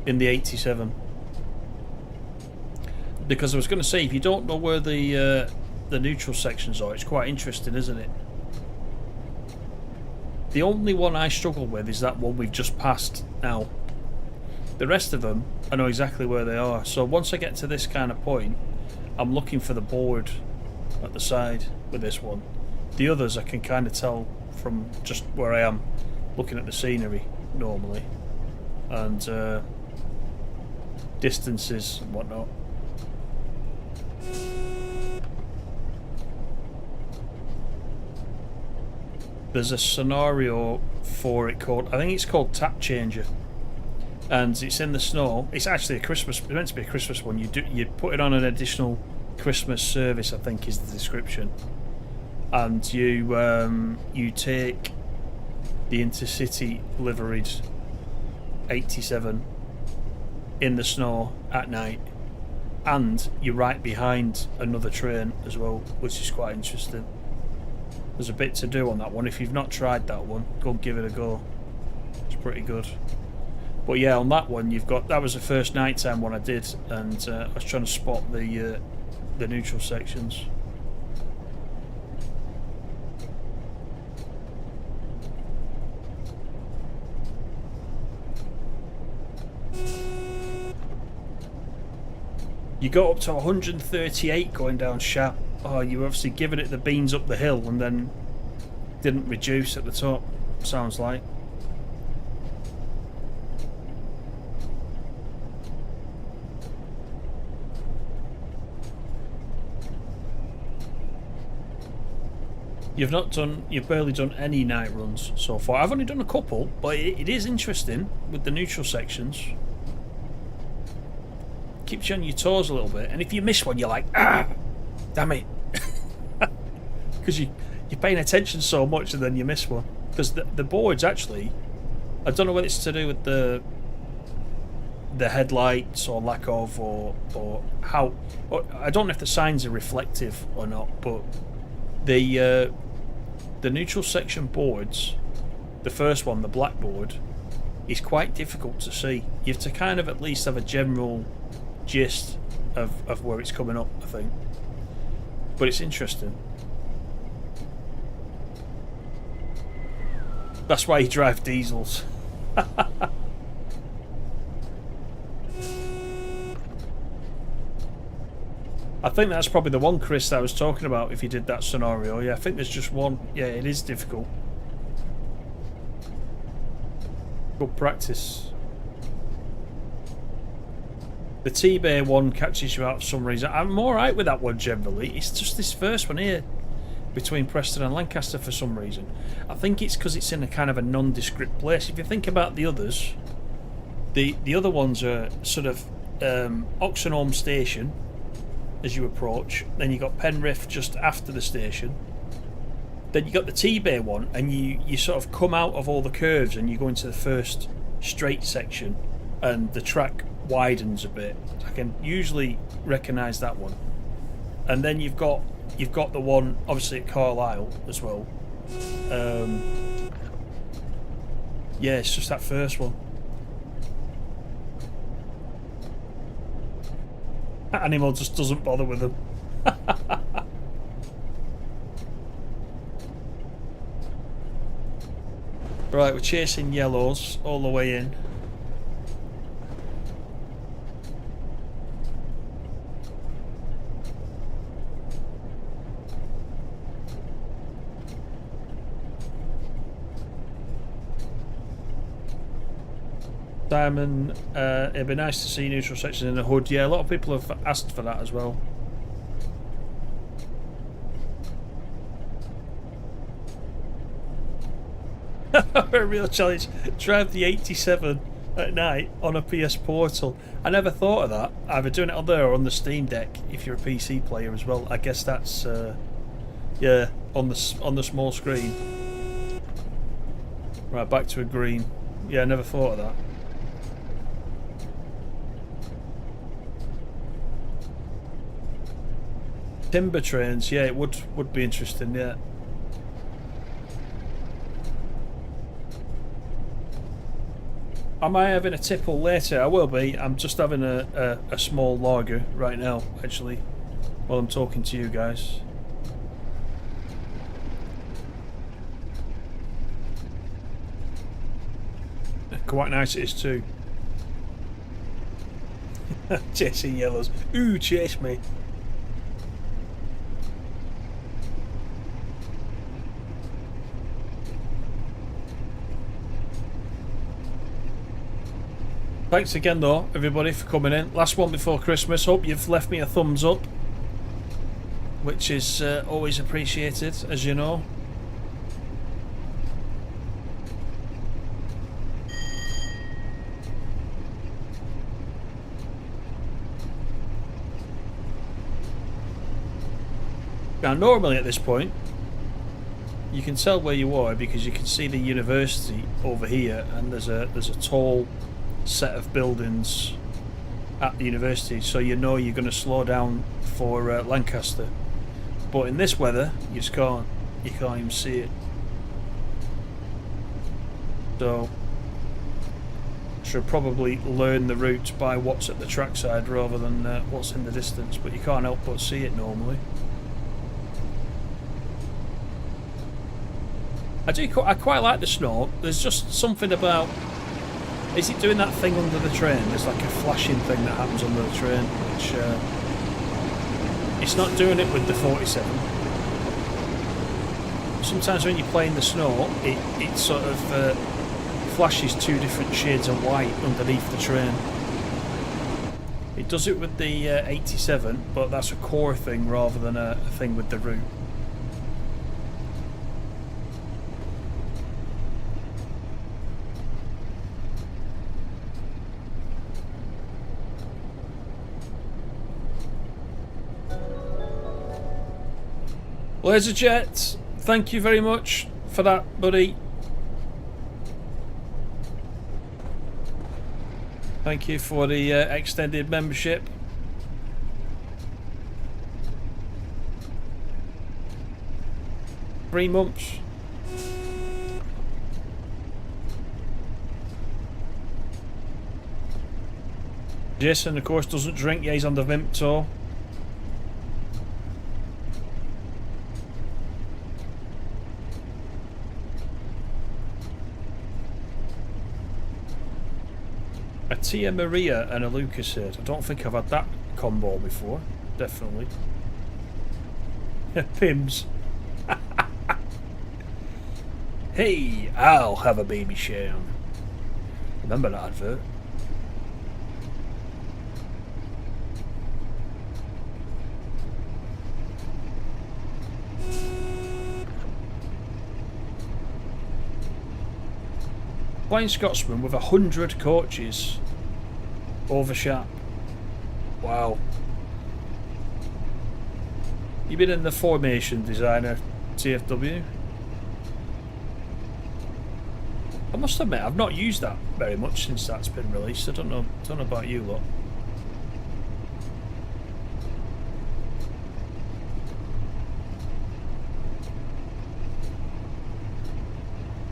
In the 87? Because I was going to say, if you don't know where the neutral sections are, it's quite interesting, isn't it? The only one I struggle with is that one we've just passed now. The rest of them, I know exactly where they are. So once I get to this kind of point, I'm looking for the board at the side with this one. The others I can kind of tell from just where I am, looking at the scenery normally, and distances and whatnot. There's a scenario for it called, I think it's called Tap Changer, and it's in the snow. It's actually a Christmas, it's meant to be a Christmas one. You put it on an additional Christmas service, I think is the description, and you take the intercity liveried 87 in the snow at night, and you're right behind another train as well, which is quite interesting. There's a bit to do on that one. If you've not tried that one, go and give it a go. It's pretty good. But yeah, on that one you've got, that was the first nighttime one I did, and I was trying to spot the neutral sections. You got up to 138 going down Shap. Oh, you were obviously giving it the beans up the hill and then didn't reduce at the top, sounds like. You've barely done any night runs so far. I've only done a couple, but it is interesting with the neutral sections. Keeps you on your toes a little bit, and if you miss one you're like, ah, damn it, because you're paying attention so much and then you miss one. Because the boards actually, I don't know whether it's to do with the headlights or lack of, or how, or I don't know if the signs are reflective or not, but the neutral section boards, the first one, the black board, is quite difficult to see. You have to kind of at least have a general gist of where it's coming up, I think. But it's interesting. That's why you drive diesels. I think that's probably the one, Chris, that I was talking about. If you did that scenario, yeah, I think there's just one. Yeah, it is difficult. Good practice. The T-Bay one catches you out for some reason. I'm alright with that one generally. It's just this first one here between Preston and Lancaster for some reason. I think it's because it's in a kind of a nondescript place. If you think about the others, the other ones are sort of Oxenholme Station as you approach. Then you got Penrith just after the station. Then you got the T-Bay one, and you sort of come out of all the curves and you go into the first straight section, and the track widens a bit. I can usually recognise that one. And then you've got the one obviously at Carlisle as well. Yeah, it's just that first one. That animal just doesn't bother with them. Right, we're chasing yellows all the way in. Simon, it'd be nice to see neutral section in the hood. Yeah, a lot of people have asked for that as well. A real challenge. Drive the 87 at night on a PS Portal. I never thought of that. Either doing it on there or on the Steam Deck if you're a PC player as well. I guess that's yeah, on the small screen. Right, back to a green. Yeah, I never thought of that. Timber trains, yeah, it would be interesting, yeah. Am I having a tipple later? I will be. I'm just having a small lager right now, actually, while I'm talking to you guys. Quite nice it is too. Chasing yellows. Ooh, chase me. Thanks again though, everybody, for coming in. Last one before Christmas. Hope you've left me a thumbs up, which is always appreciated, as you know. Now, normally at this point, you can tell where you are because you can see the university over here, and there's a tall set of buildings at the university, so you know you're going to slow down for Lancaster. But in this weather, you just can't even see it. So, should probably learn the route by what's at the trackside rather than what's in the distance. But you can't help but see it normally. I quite like the snow. There's just something about... Is it doing that thing under the train? There's like a flashing thing that happens under the train, which... it's not doing it with the 47. Sometimes when you play in the snow, it sort of flashes two different shades of white underneath the train. It does it with the 87, but that's a core thing rather than a thing with the route. LaserJet, thank you very much for that, buddy. Thank you for the extended membership. Three months. Jason, of course, doesn't drink. Yeah, he's on the Vimto. A Tia Maria and a Lucasade. I don't think I've had that combo before. Definitely. Pims. Hey, I'll have a baby sham. Remember that advert? Flying Scotsman with 100 coaches over Shap. Wow. You been in the formation designer TFW? I must admit I've not used that very much since that's been released. I don't know about you lot.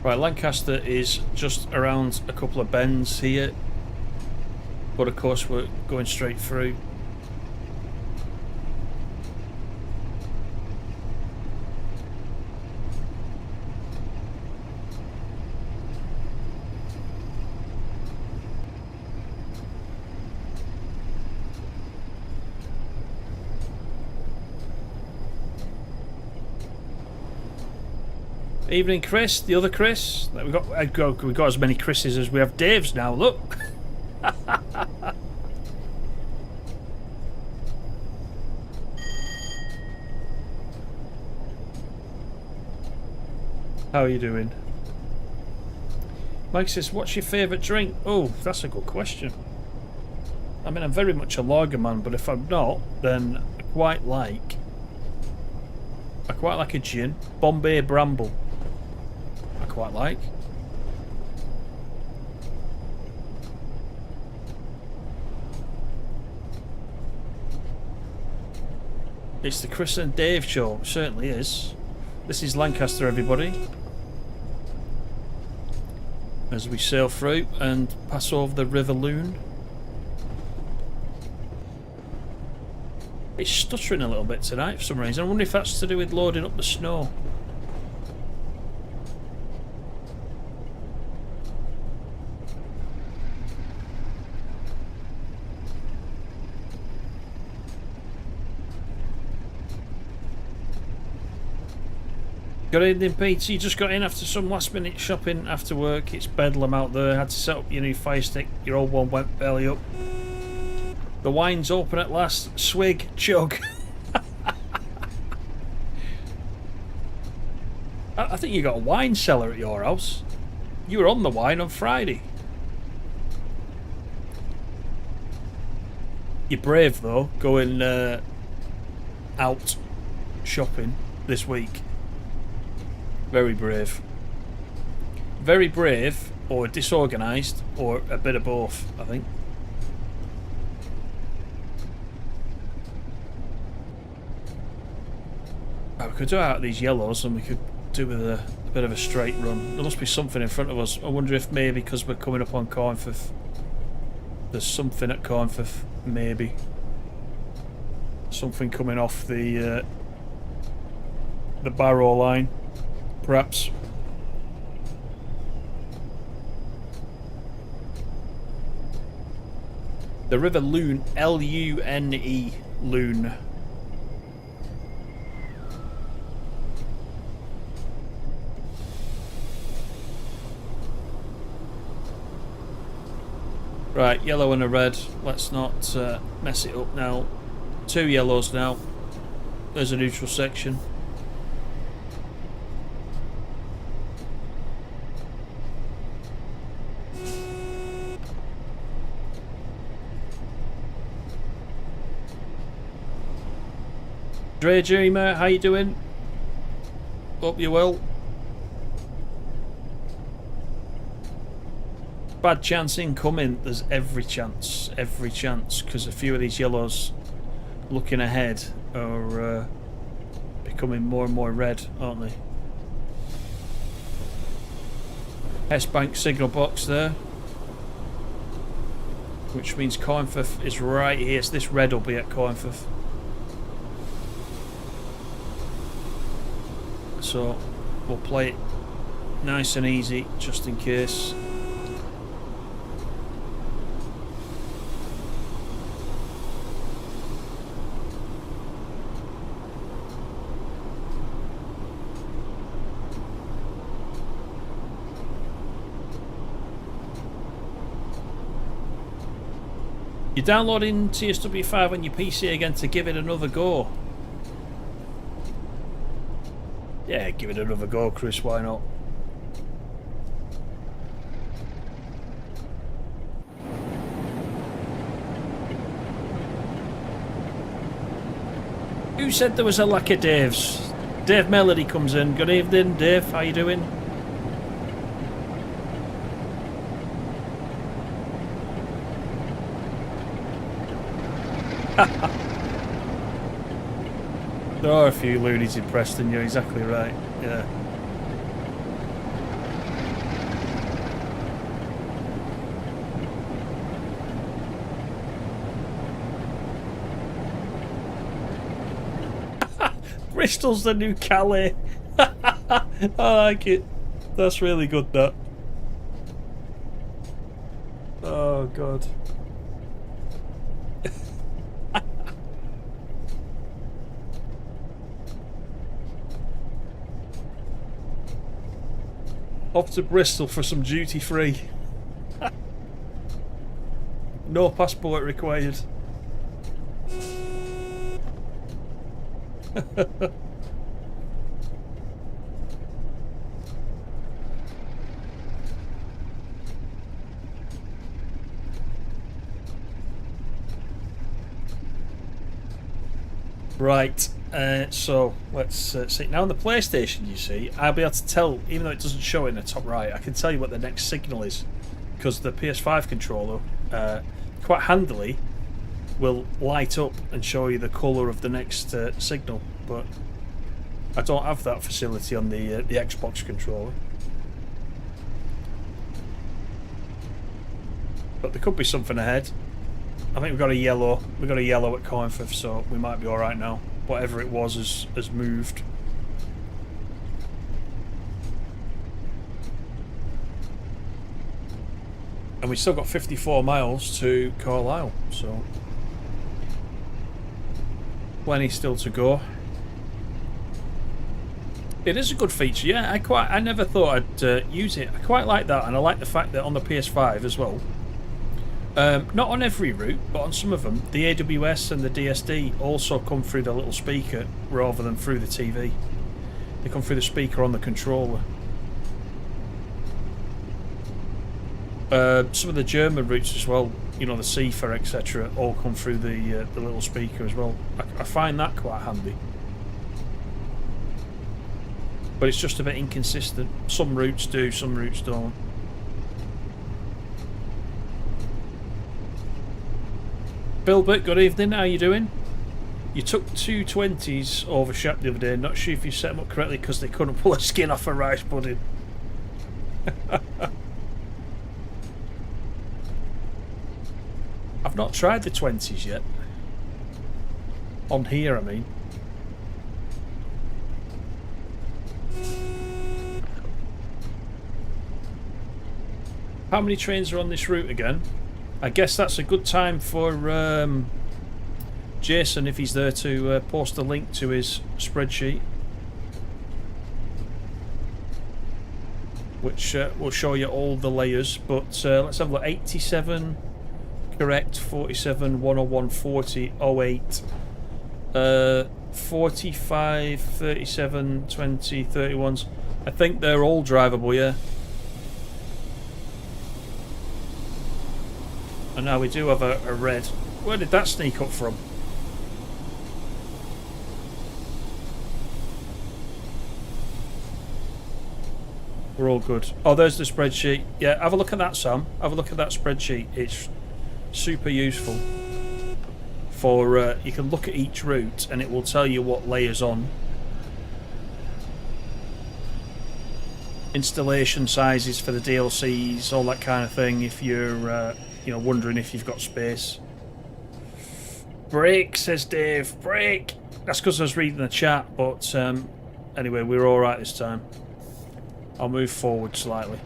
Right, Lancaster is just around a couple of bends here, but of course we're going straight through. Evening, Chris. The other Chris. We've got as many Chris's as we have Daves now. Look. How are you doing? Mike says, "What's your favourite drink?" Oh, that's a good question. I mean, I'm very much a lager man, but if I'm not, then I quite like a gin, Bombay Bramble. Quite like. It's the Chris and Dave show. It certainly is. This is Lancaster, everybody. as we sail through and pass over the River Loon. It's stuttering a little bit tonight for some reason. I wonder if that's to do with loading up the snow. Good evening, Peter. You just got in after some last minute shopping after work. It's bedlam out there. Had to set up your new fire stick. Your old one went belly up. The wine's open at last. Swig, chug. I think you got a wine cellar at your house. You were on the wine on Friday. You're brave though, going out shopping this week. Very brave. Very brave, or disorganised, or a bit of both, I think. We could do out these yellows and we could do with a bit of a straight run. There must be something in front of us. I wonder if maybe because we're coming up on Cornforth, there's something at Cornforth, maybe. Something coming off the Barrow line. Perhaps. The River Loon, L-U-N-E, Loon. Right, yellow and a red. Let's not mess it up now. 2 yellows now. There's a neutral section. Dre Dreamer, how you doing? Hope you're well. Bad chance incoming. There's every chance, because a few of these yellows looking ahead are becoming more and more red, aren't they? S-Bank signal box there, which means Cornforth is right here, so this red will be at Cornforth. So we'll play it nice and easy just in case. You're downloading TSW5 on your PC again to give it another go. Yeah, give it another go, Chris, why not? Who said there was a lack of Daves? Dave Melody comes in. Good evening, Dave, how you doing? There are a few loonies in Preston, you're exactly right, yeah. Bristol's the new Calais. I like it. That's really good, that. Oh, God. Off to Bristol for some duty free. No passport required. Right, so let's see. Now on the PlayStation, you see, I'll be able to tell, even though it doesn't show it in the top right, I can tell you what the next signal is, because the PS5 controller, quite handily, will light up and show you the colour of the next signal, but I don't have that facility on the Xbox controller. But there could be something ahead. I think we've got a yellow. We've got a yellow at Coinford, so we might be all right now. Whatever it was has moved. And we've still got 54 miles to Carlisle, so plenty still to go. It is a good feature, yeah. I never thought I'd use it. I quite like that, and I like the fact that on the PS5 as well. Not on every route, but on some of them, the AWS and the DSD also come through the little speaker rather than through the TV. They come through the speaker on the controller. Some of the German routes as well, you know, the CIFA, etc., all come through the little speaker as well. I find that quite handy. But it's just a bit inconsistent. Some routes do, some routes don't. Bilbert, good evening, how you doing? You took 2 20s over Shap the other day. Not sure if you set them up correctly because they couldn't pull a skin off a rice pudding. I've not tried the 20s yet. On here, I mean. How many trains are on this route again? I guess that's a good time for Jason, if he's there, to post a link to his spreadsheet, which will show you all the layers. But let's have a look. 87 correct, 47, 101, 40, 08, 45, 37, 20, 31s. I think they're all drivable, yeah. And now we do have a red. Where did that sneak up from? We're all good. Oh, there's the spreadsheet. Yeah, have a look at that, Sam. Have a look at that spreadsheet. It's super useful. For you can look at each route and it will tell you what layer's on. Installation sizes for the DLCs, all that kind of thing. If you're you know, wondering if you've got space. Break, says Dave. Break. That's because I was reading the chat, but anyway, we were all right this time. I'll move forward slightly.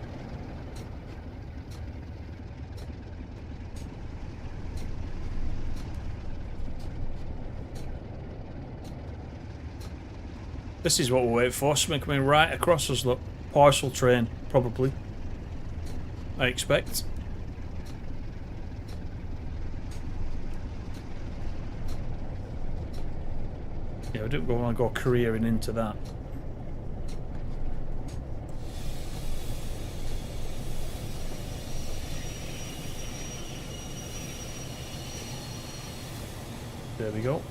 This is what we're waiting for. Something coming right across us. Look, parcel train, probably. I expect. Yeah, we don't want to go careering into that. There we go.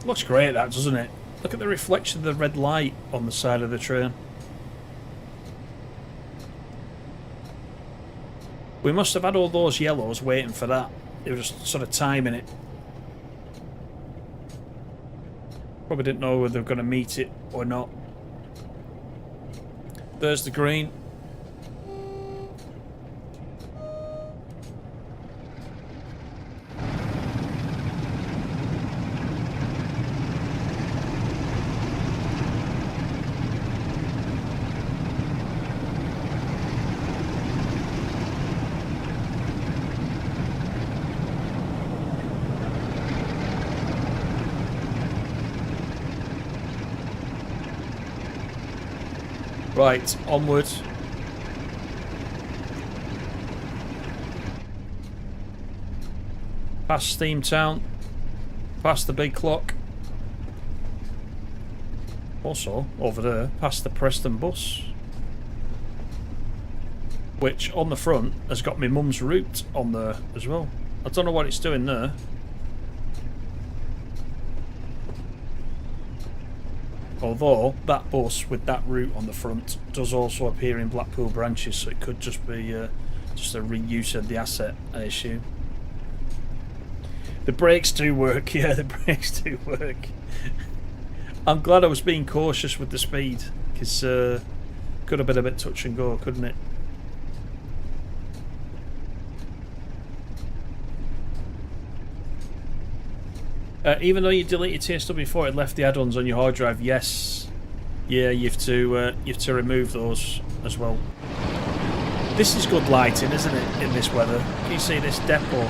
Looks great, that, doesn't it? Look at the reflection of the red light on the side of the train. We must have had all those yellows waiting for that. They were just sort of timing it. Probably didn't know whether they were going to meet it or not. There's the green. Right, onward. Past Steamtown. Past the big clock. Also, over there, past the Preston bus. Which, on the front, has got my mum's route on there as well. I don't know what it's doing there. Although that bus with that route on the front does also appear in Blackpool branches, so it could just be just a reuse of the asset, I assume. The brakes do work, yeah, the brakes do work. I'm glad I was being cautious with the speed, because could have been a bit touch and go, couldn't it? Even though you deleted TSW4, it left the add-ons on your hard drive. Yes, yeah, you have to remove those as well. This is good lighting, isn't it? In this weather, can you see this depot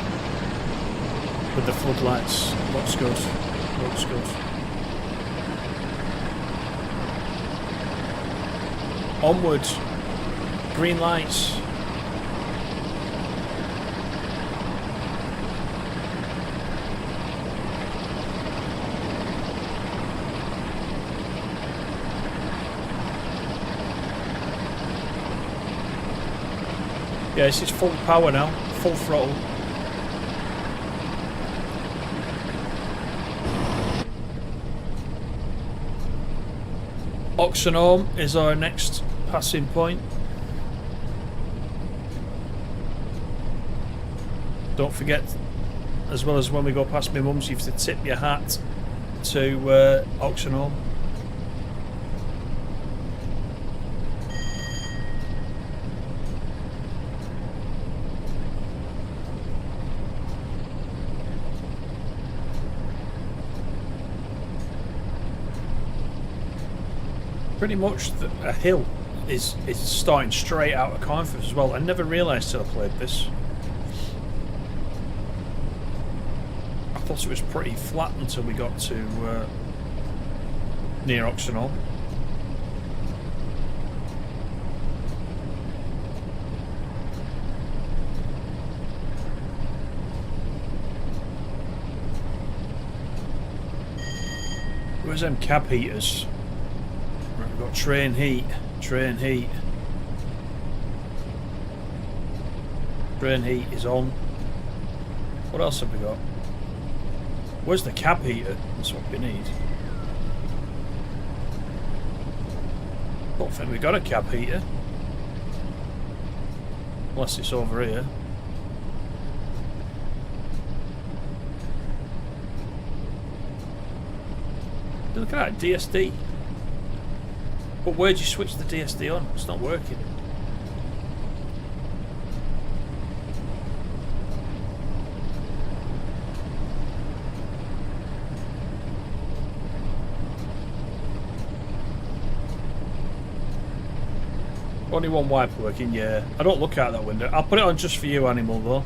with the floodlights? Looks good. Looks good. Onward. Green lights. Yeah, this is full power now, full throttle. Oxenholme is our next passing point. Don't forget, as well as when we go past my mum's, you have to tip your hat to Oxenholme. Pretty much a hill is starting straight out of Carnforth as well. I never realised till I played this. I thought it was pretty flat until we got to near Oxenholme. Where's them cab heaters? We've got train heat, train heat. Train heat is on. What else have we got? Where's the cab heater? That's what we need. Don't think we got a cab heater. Unless it's over here. Look at that, DSD. But where'd you switch the DSD on? It's not working. Only one wiper working, yeah. I don't look out that window. I'll put it on just for you, Animal, though.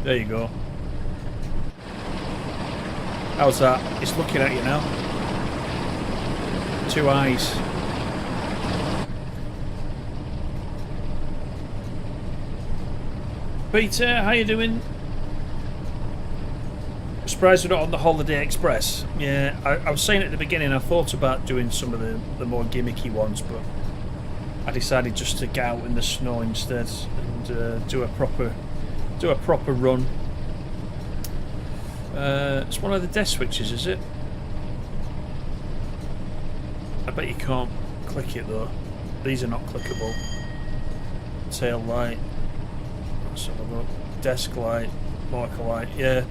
There you go. How's that? It's looking at you now. Two eyes. Peter, how you doing? Surprised we're not on the Holiday Express. Yeah, I was saying at the beginning I thought about doing some of the more gimmicky ones, but I decided just to get out in the snow instead and do a proper run. It's one of the desk switches, is it? I bet you can't click it though. These are not clickable. Tail light. Let's have a look. Desk light. Marker light. Yeah.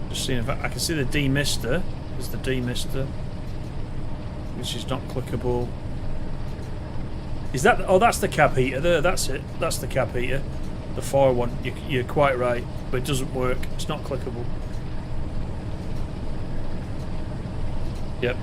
Just seeing if I can see the demister. There's the demister, which is not clickable. Is that? Oh, that's the cab heater there. That's it. That's the cab heater. The far one, you're quite right, but it doesn't work. It's not clickable. Yep.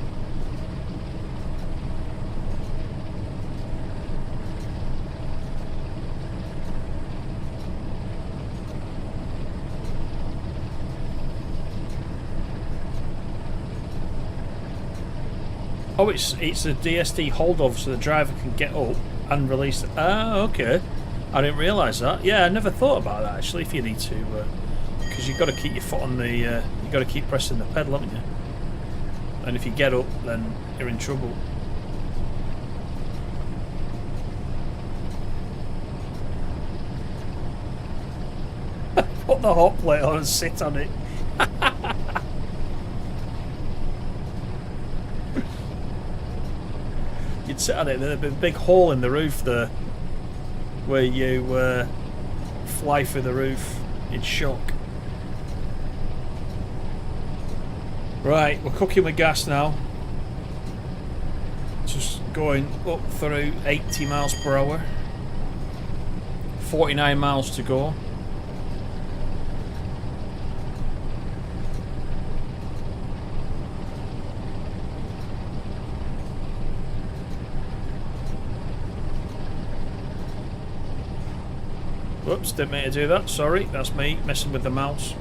Oh, it's a DSD hold off so the driver can get up and release it. Ah, okay. I didn't realise that. Yeah, I never thought about that actually. If you need to, because you've got to keep your foot on the, you've got to keep pressing the pedal, haven't you? And if you get up, then you're in trouble. Put the hot plate on and sit on it. You'd sit on it. There'd be a big hole in the roof there, where you fly through the roof in shock. Right, we're cooking with gas now. Just going up through 80 miles per hour. 49 miles to go. Whoops, didn't mean to do that. Sorry, that's me messing with the mouse.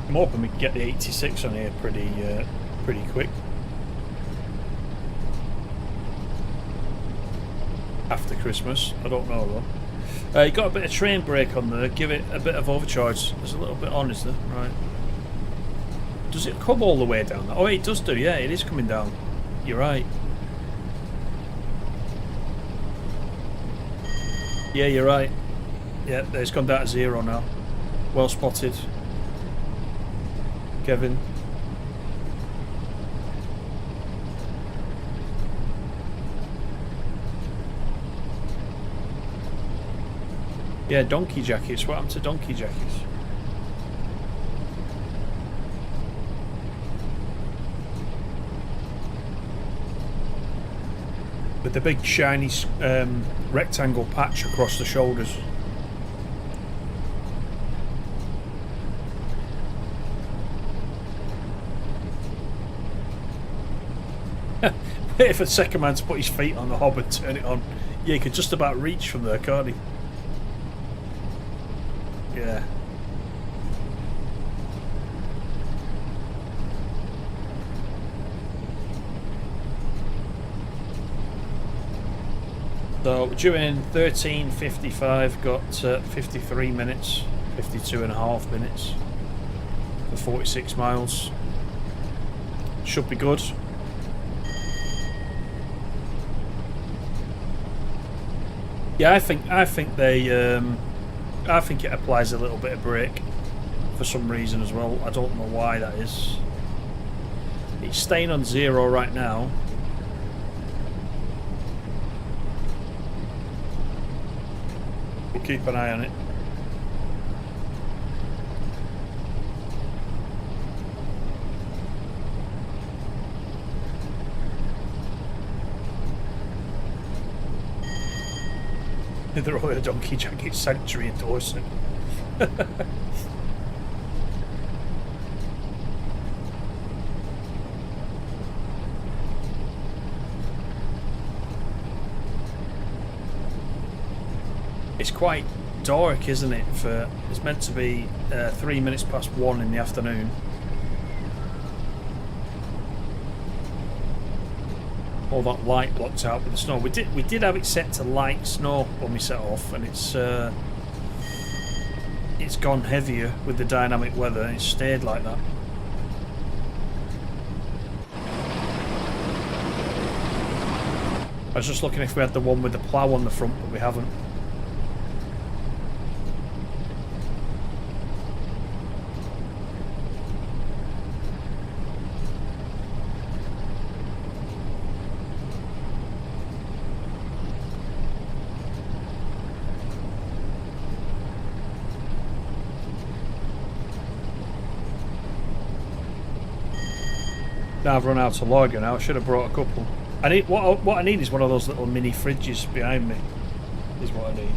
I'm hoping we can get the 86 on here pretty quick. After Christmas, I don't know though. You got a bit of train brake on there. Give it a bit of overcharge. There's a little bit on, is there? Right. Does it come all the way down? Oh, it does do. Yeah, it is coming down. You're right. Yeah, you're right. Yeah, it's gone down to 0 now. Well spotted, Kevin. Yeah, donkey jackets. What happened to donkey jackets? With the big shiny rectangle patch across the shoulders. Wait for the second man to put his feet on the hob and turn it on. Yeah, he could just about reach from there, can't he? Yeah. So we're due in 13:55, got 53 minutes, 52.5 minutes for 46 miles. Should be good. Yeah, I think it applies a little bit of brake for some reason as well. I don't know why that is. It's staying on 0 right now. We'll keep an eye on it. The Royal Donkey Jacket Sanctuary in Dorset. It's quite dark, isn't it? It's meant to be 3 minutes past 1 in the afternoon. All that light blocked out with the snow. We did have it set to light snow when we set off, and it's gone heavier with the dynamic weather, and it's stayed like that. I was just looking if we had the one with the plough on the front, but we haven't. Now I've run out of lager now. I should have brought a couple. I need what I need is one of those little mini fridges behind me. Is what I need.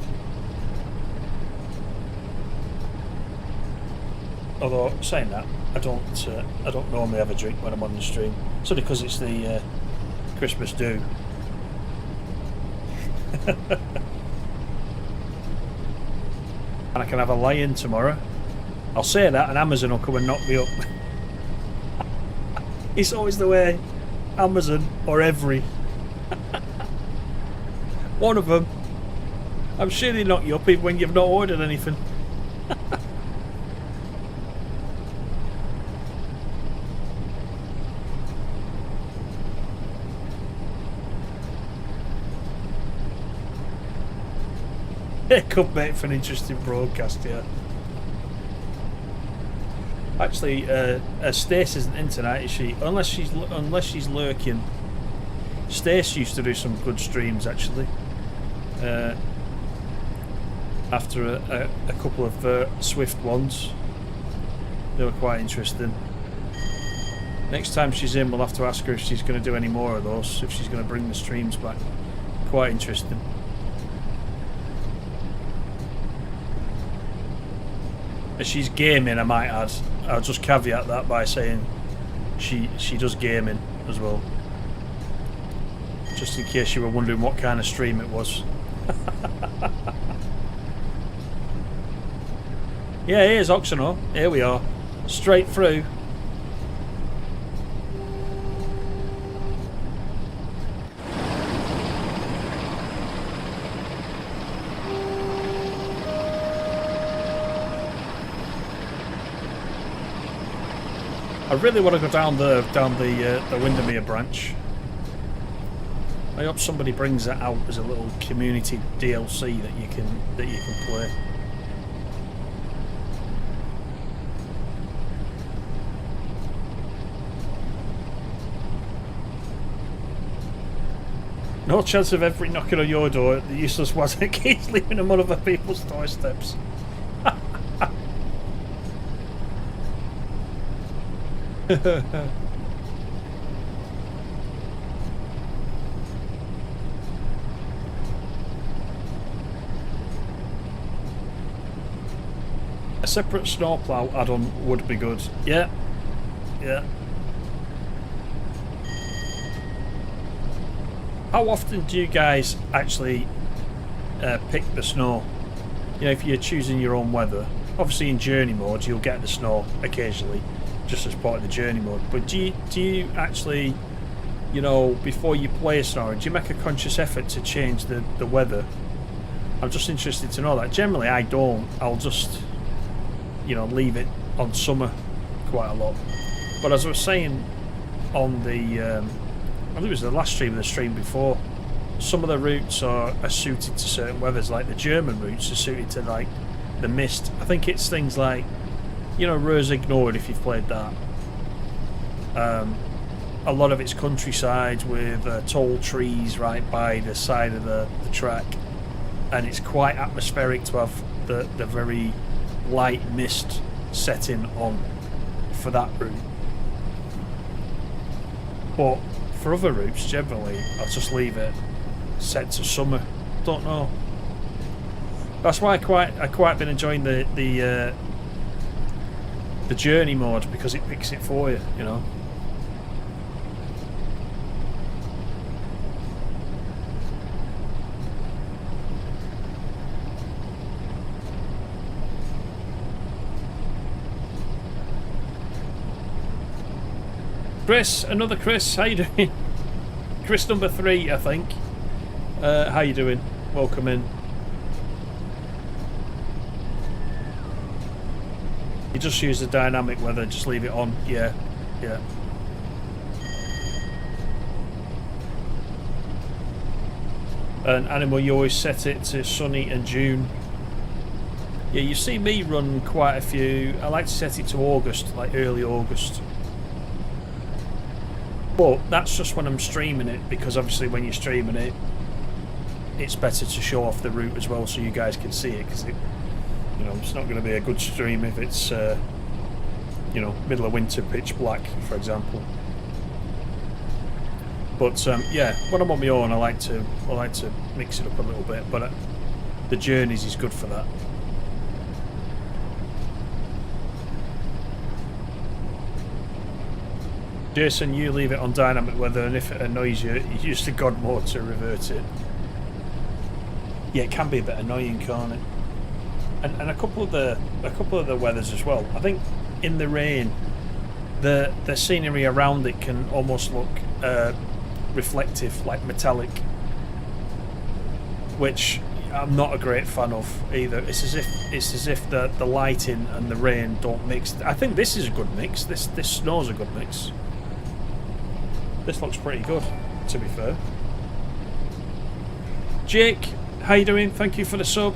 Although saying that, I don't normally have a drink when I'm on the stream. It's only because it's the Christmas do. And I can have a lay-in tomorrow. I'll say that, and Amazon will come and knock me up. It's always the way. Amazon or Every. One of them. I'm sure they knock you up even when you've not ordered anything. It could make for an interesting broadcast, yeah. Actually, Stace isn't in tonight, is she? Unless she's lurking. Stace used to do some good streams, actually. After a couple of Swift ones. They were quite interesting. Next time she's in, we'll have to ask her if she's going to do any more of those, if she's going to bring the streams back. Quite interesting. She's gaming, I might add. I'll just caveat that by saying she does gaming as well. Just in case you were wondering what kind of stream it was. Yeah, here's Oxenor. Here we are. Straight through. I really want to go down the Windermere branch. I hope somebody brings that out as a little community DLC that you can play. No chance of every knocking on your door. The useless wasn't keeps leaving them on other people's doorsteps. A separate snowplow add-on would be good. Yeah. Yeah. How often do you guys actually pick the snow? You know, if you're choosing your own weather. Obviously in journey mode you'll get the snow occasionally, just as part of the journey mode. But do you actually, you know, before you play a snow, do you make a conscious effort to change the weather? I'm just interested to know that. Generally I don't. I'll just, you know, leave it on summer quite a lot. But as I was saying on the I think it was the last stream or the stream before, some of the routes are suited to certain weathers. Like the German routes are suited to like the mist. I think it's things like, you know, Rose Ignored, if you've played that. A lot of it's countryside with tall trees right by the side of the track, and it's quite atmospheric to have the very light mist setting on for that route. But for other routes, generally, I'll just leave it set to summer. Don't know. That's why I quite been enjoying the journey mode, because it picks it for you, you know. Chris, another Chris, how you doing? Chris number 3, I think. How you doing? Welcome in. You just use the dynamic weather, just leave it on. Yeah, yeah. And Animal, you always set it to sunny and June. Yeah, you see me run quite a few. I like to set it to August, like early August. But that's just when I'm streaming it, because obviously when you're streaming it, it's better to show off the route as well so you guys can see it, because it, you know, it's not going to be a good stream if it's you know, middle of winter, pitch black, for example. But yeah, when I'm on my own, I like to mix it up a little bit, but the journeys is good for that. Jason, you leave it on dynamic weather, and if it annoys you, you use the God mode to revert it. Yeah, it can be a bit annoying, can't it? And a couple of the weathers as well. I think in the rain, the scenery around it can almost look reflective, like metallic, which I'm not a great fan of either. It's as if the lighting and the rain don't mix. I think this is a good mix. This snow's a good mix. This looks pretty good, to be fair. Jake, how you doing? Thank you for the sub.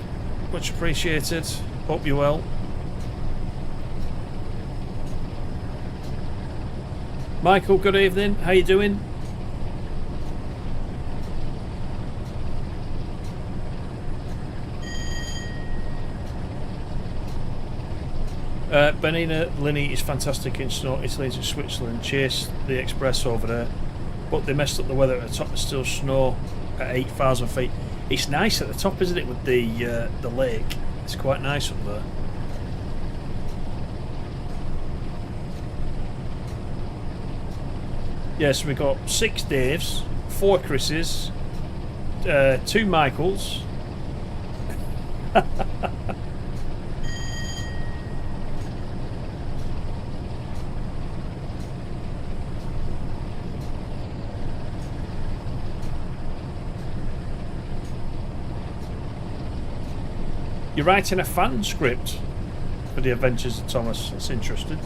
Much appreciated. Hope you're well. Michael, good evening. How you doing? Benina Linney is fantastic in snow. Italy's in Switzerland. Chased the express over there, but they messed up the weather. At the top there's still snow at 8,000 feet. It's nice at the top, isn't it, with the lake? It's quite nice up there. Yes, we got 6 Daves, 4 Chris's, 2 Michaels. You're writing a fan script for the Adventures of Thomas. That's interesting.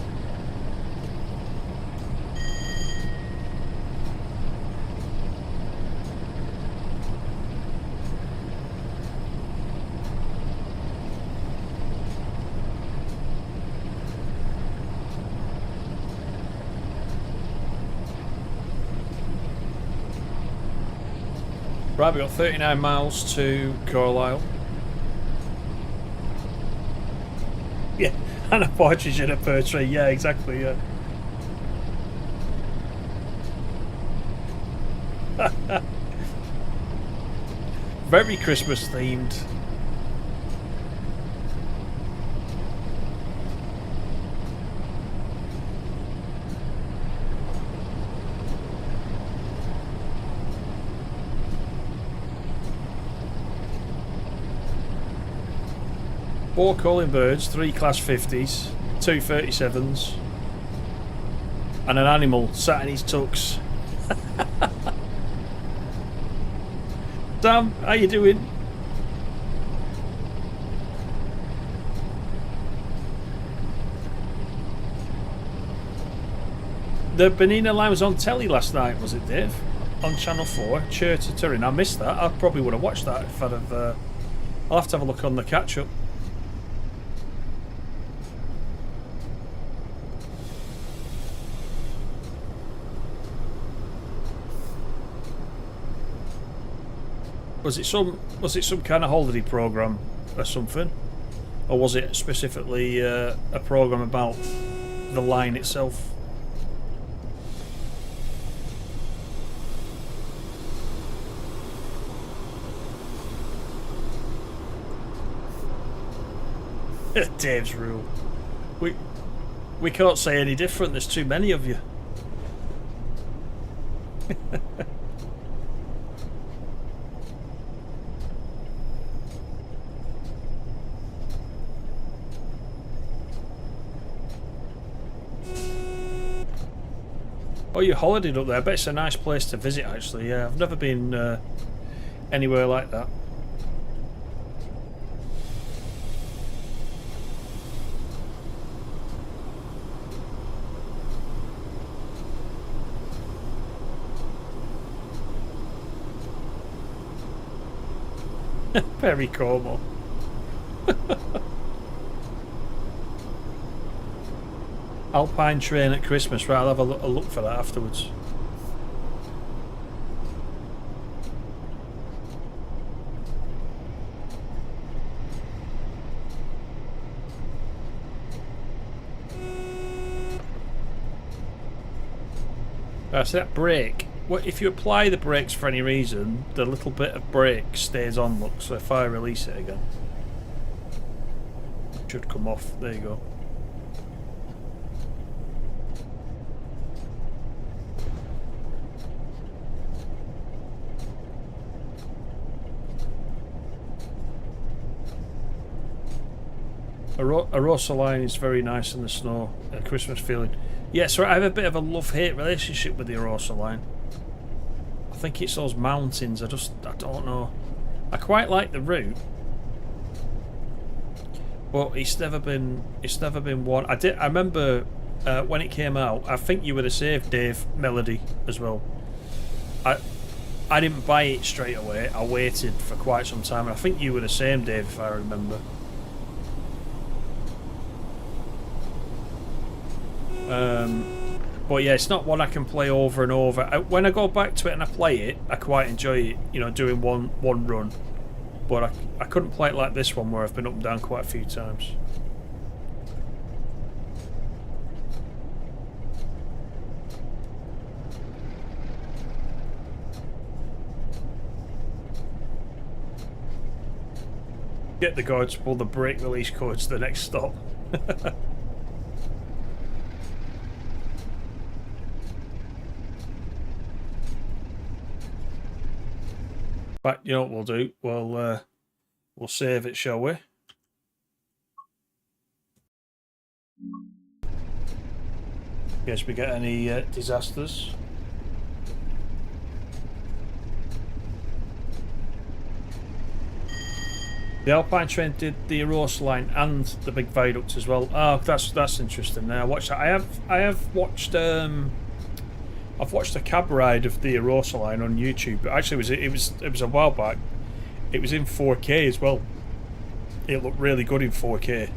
Right, we've got 39 miles to Carlisle. Yeah, and a partridge in a pear tree. Yeah, exactly, yeah. Very Christmas themed. Four calling birds, 3 class 50s, 2 37s, and an animal sat in his tux. Sam, how you doing? The Benina line was on telly last night, was it, Dave? On Channel 4, Cheer to Turin. I missed that. I probably would have watched that if I'd have... I'll have to have a look on the catch-up. Was it some kind of holiday program or something, or was it specifically a program about the line itself? Dave's rule. We can't say any different. There's too many of you. Oh, you holidayed up there. I bet it's a nice place to visit, actually. Yeah, I've never been anywhere like that. Very Como. Alpine train at Christmas. Right, I'll have a look for that afterwards. Right, so that brake. What if you apply the brakes for any reason? The little bit of brake stays on. Look, so if I release it again, it should come off. There you go. Arosa line is very nice in the snow. A Christmas feeling. Yeah, so I have a bit of a love-hate relationship with the Arosa line. I think it's those mountains. I don't know. I quite like the route, but it's never been one. I remember when it came out. I think you would have saved Dave Melody as well. I I didn't buy it straight away. I waited for quite some time, and I think you were the same, Dave, if I remember. But yeah, it's not one I can play over and over. When I go back to it and I play it, I quite enjoy it, you know, doing one run. But I couldn't play it like this one where I've been up and down quite a few times. Get the guard to pull the brake release cord to the next stop. But you know what we'll do? We'll save it, shall we? In case we get any disasters. The Alpine train did the Erosa line and the big viaduct as well. Oh, that's interesting. Now I watched that. I have watched I've watched a cab ride of the Erosa line on YouTube. Actually, it was a while back. It was in 4K as well. It looked really good in 4K.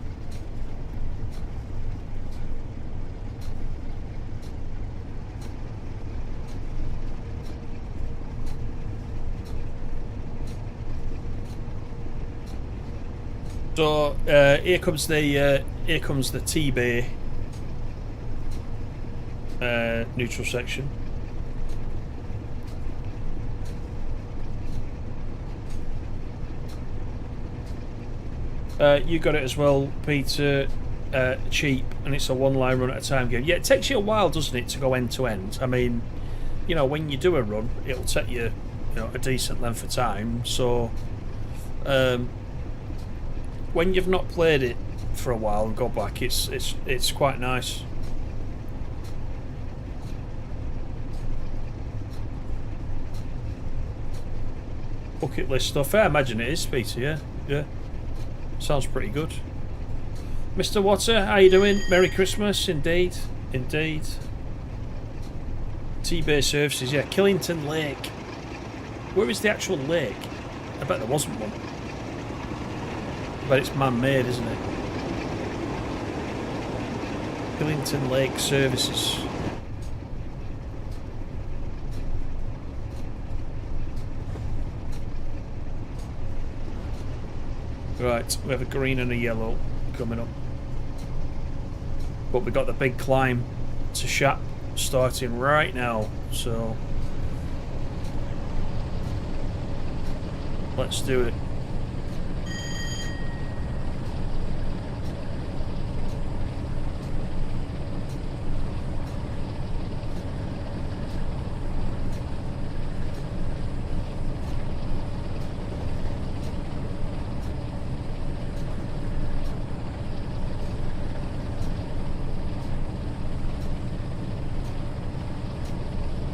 So here comes the T-Bay neutral section. You got it as well, Peter. Cheap, and it's a one-line run at a time game. Yeah, it takes you a while, doesn't it, to go end to end? I mean, you know, when you do a run, it'll take you, a decent length of time. So, when you've not played it for a while and go back, it's quite nice. Bucket list stuff. I imagine it is, Peter. Yeah. Sounds pretty good. Mr. Water, how you doing? Merry Christmas, indeed. T-Bay services, yeah. Killington Lake. Where is the actual lake? I bet there wasn't one. But it's man-made, isn't it? Killington Lake Services. Right, we have a green and a yellow coming up. But we've got the big climb to Shap starting right now, so let's do it.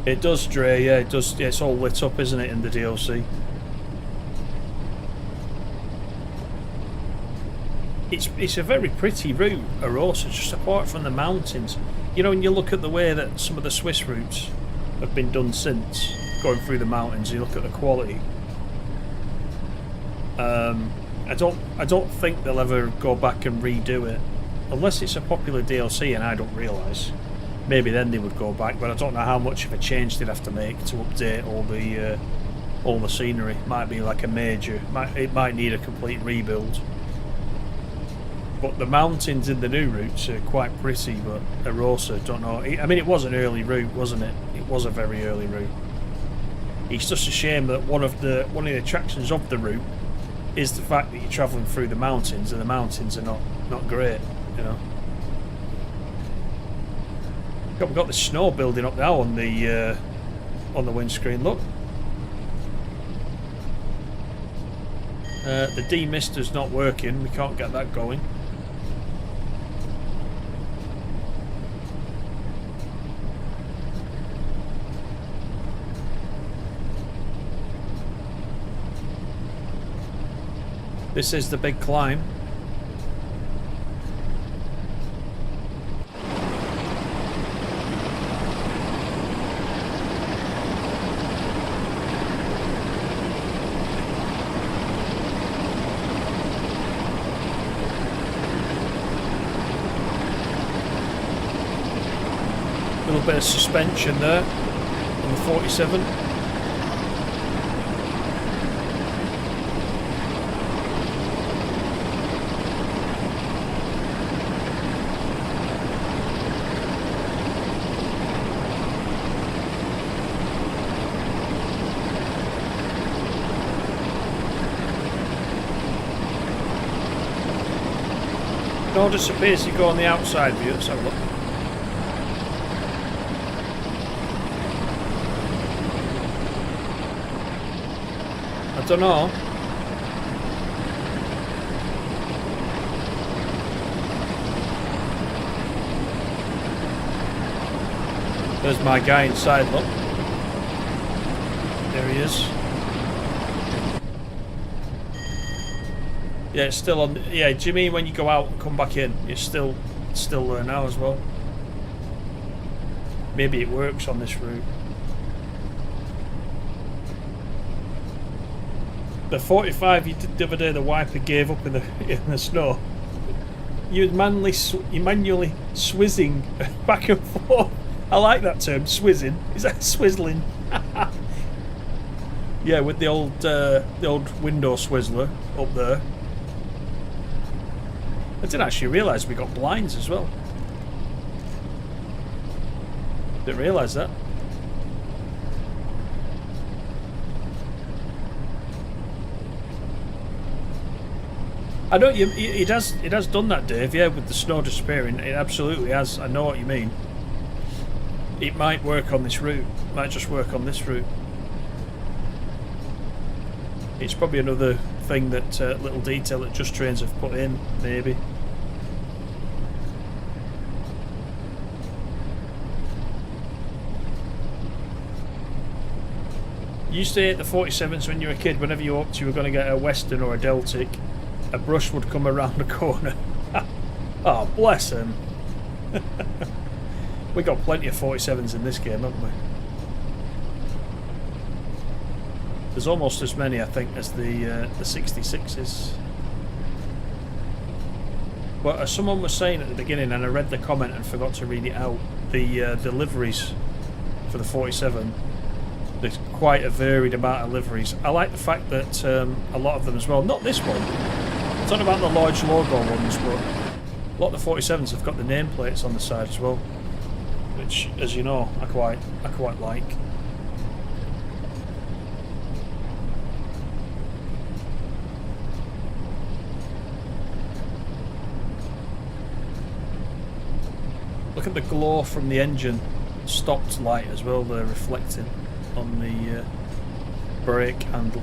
It does, Dre, yeah, it does. Yeah, it's all lit up, isn't it, in the DLC? It's a very pretty route, Erosa, just apart from the mountains. You know, when you look at the way that some of the Swiss routes have been done since, going through the mountains, you look at the quality. I don't think they'll ever go back and redo it, unless it's a popular DLC and I don't realise. Maybe then they would go back, but I don't know how much of a change they'd have to make to update all the scenery. Might be like a major. It might need a complete rebuild. But the mountains in the new routes are quite pretty. But Erosa, don't know. I mean, it was an early route, wasn't it? It was a very early route. It's just a shame that one of the attractions of the route is the fact that you're travelling through the mountains, and the mountains are not great, you know. We've got the snow building up now on the windscreen. Look, the demister's not working. We can't get that going. This is the big climb. little bit of suspension there on the 47. It all disappears. You go on the outside view. Let's have a look. I don't know. There's my guy inside, look. There he is. Yeah, it's still on. Yeah, do you mean when you go out and come back in? It's still there now as well. Maybe it works on this route. The 45 you did the other day, the wiper gave up in the snow. You manually swizzing back and forth. I like that term, swizzing. Is that swizzling? Yeah, with the old window swizzler up there. I didn't actually realise we got blinds as well. Didn't realise that. I know it has done that, Dave. Yeah, with the snow disappearing, it absolutely has. I know what you mean. It might work on this route. It might just work on this route. It's probably another thing that little detail that Just Trains have put in, maybe. You used to hate the 47s when you were a kid. Whenever you hoped you were going to get a Western or a Deltic, a brush would come around the corner. Oh, bless him. We got plenty of 47s in this game, haven't we? There's almost as many, I think, as the 66s. But as someone was saying at the beginning, and I read the comment and forgot to read it out, the liveries for the 47, there's quite a varied amount of liveries. I like the fact that a lot of them as well, not this one, I'm talking about the large logo ones, but a lot of the 47s have got the nameplates on the side as well, which, as you know, I quite like. Look at the glow from the engine stopped light as well, they're reflecting on the brake handle.